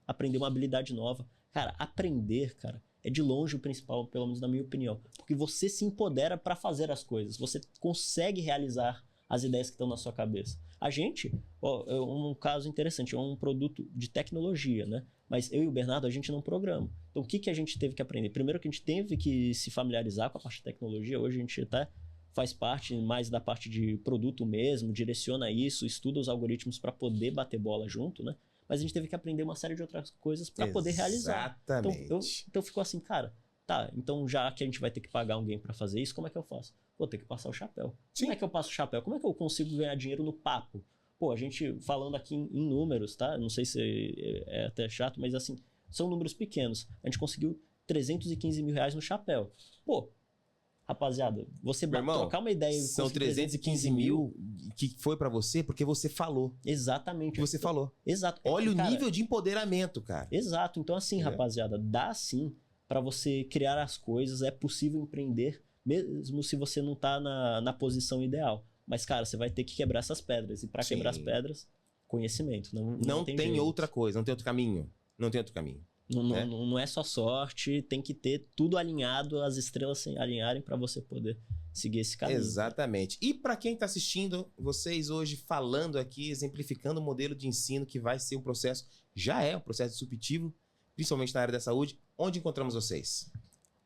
S2: aprender uma habilidade nova. Cara, aprender, cara, é de longe o principal, pelo menos na minha opinião. Porque você se empodera para fazer as coisas. Você consegue realizar as ideias que estão na sua cabeça. A gente, um caso interessante, é um produto de tecnologia, né? Mas eu e o Bernardo, a gente não programa. Então, o que a gente teve que aprender? Primeiro que a gente teve que se familiarizar com a parte de tecnologia. Hoje a gente até faz parte mais da parte de produto mesmo, direciona isso, estuda os algoritmos para poder bater bola junto, né? Mas a gente teve que aprender uma série de outras coisas para poder realizar.
S1: Exatamente.
S2: Então ficou assim, cara, tá, então já que a gente vai ter que pagar alguém para fazer isso, como é que eu faço? Vou ter que passar o chapéu.
S1: Sim.
S2: Como é que eu passo o chapéu? Como é que eu consigo ganhar dinheiro no papo? Pô, a gente falando aqui em números, tá? Não sei se é até chato, mas assim, são números pequenos. A gente conseguiu 315 mil reais no chapéu. Pô, rapaziada, você trocar uma ideia...
S1: São 315 mil que foi pra você porque você falou.
S2: Exatamente.
S1: Que você falou.
S2: Exato.
S1: Olha o nível de empoderamento, cara.
S2: Exato. Então assim, rapaziada, dá sim pra você criar as coisas, é possível empreender, mesmo se você não tá na posição ideal. Mas, cara, você vai ter que quebrar essas pedras. E pra quebrar as pedras, conhecimento. Não tem
S1: outra coisa, não tem outro caminho. Não tem outro caminho.
S2: Não é só sorte, tem que ter tudo alinhado, as estrelas se alinharem para você poder seguir esse caminho.
S1: Exatamente. E para quem está assistindo, vocês hoje falando aqui, exemplificando o modelo de ensino que vai ser um processo, já é um processo disruptivo, principalmente na área da saúde, onde encontramos vocês?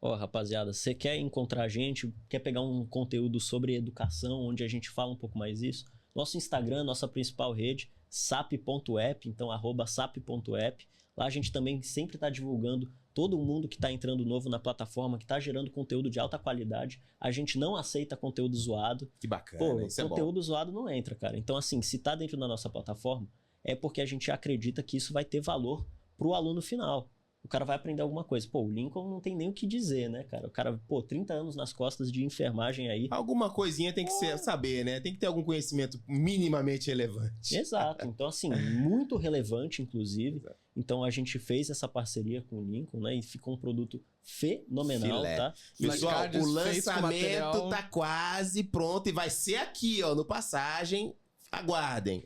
S2: Rapaziada, você quer encontrar a gente, quer pegar um conteúdo sobre educação, onde a gente fala um pouco mais isso? Nosso Instagram, nossa principal rede, sap.app, então @sap.app. Lá a gente também sempre está divulgando todo mundo que está entrando novo na plataforma, que está gerando conteúdo de alta qualidade. A gente não aceita conteúdo zoado.
S1: Que bacana, isso
S2: conteúdo zoado não entra, cara. Então, assim, se está dentro da nossa plataforma, é porque a gente acredita que isso vai ter valor para o aluno final. O cara vai aprender alguma coisa. Pô, o Lincoln não tem nem o que dizer, né, cara? O cara, 30 anos nas costas de enfermagem aí.
S1: Alguma coisinha tem que saber, né? Tem que ter algum conhecimento minimamente relevante.
S2: Exato. Então, assim, muito relevante, inclusive. Exato. Então, a gente fez essa parceria com o Lincoln, né? E ficou um produto fenomenal, tá?
S1: Pessoal, o lançamento tá quase pronto e vai ser aqui, ó, no Passagem. Aguardem.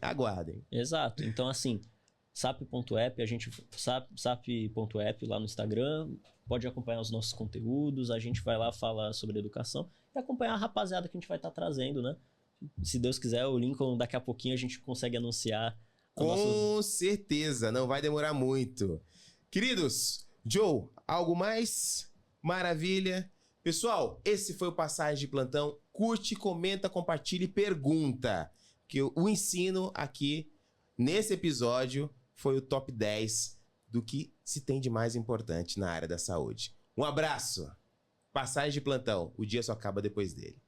S2: Exato. Então, assim... sap.app, a gente sap.app lá no Instagram, pode acompanhar os nossos conteúdos, a gente vai lá falar sobre educação e acompanhar a rapaziada que a gente vai estar trazendo, né? Se Deus quiser, o Lincoln daqui a pouquinho a gente consegue anunciar.
S1: Com certeza, não vai demorar muito. Queridos, Joe, algo mais? Maravilha. Pessoal, esse foi o Passagem de Plantão. Curte, comenta, compartilha e pergunta. Que o ensino aqui, nesse episódio, foi o top 10 do que se tem de mais importante na área da saúde. Um abraço. Passagem de Plantão. O dia só acaba depois dele.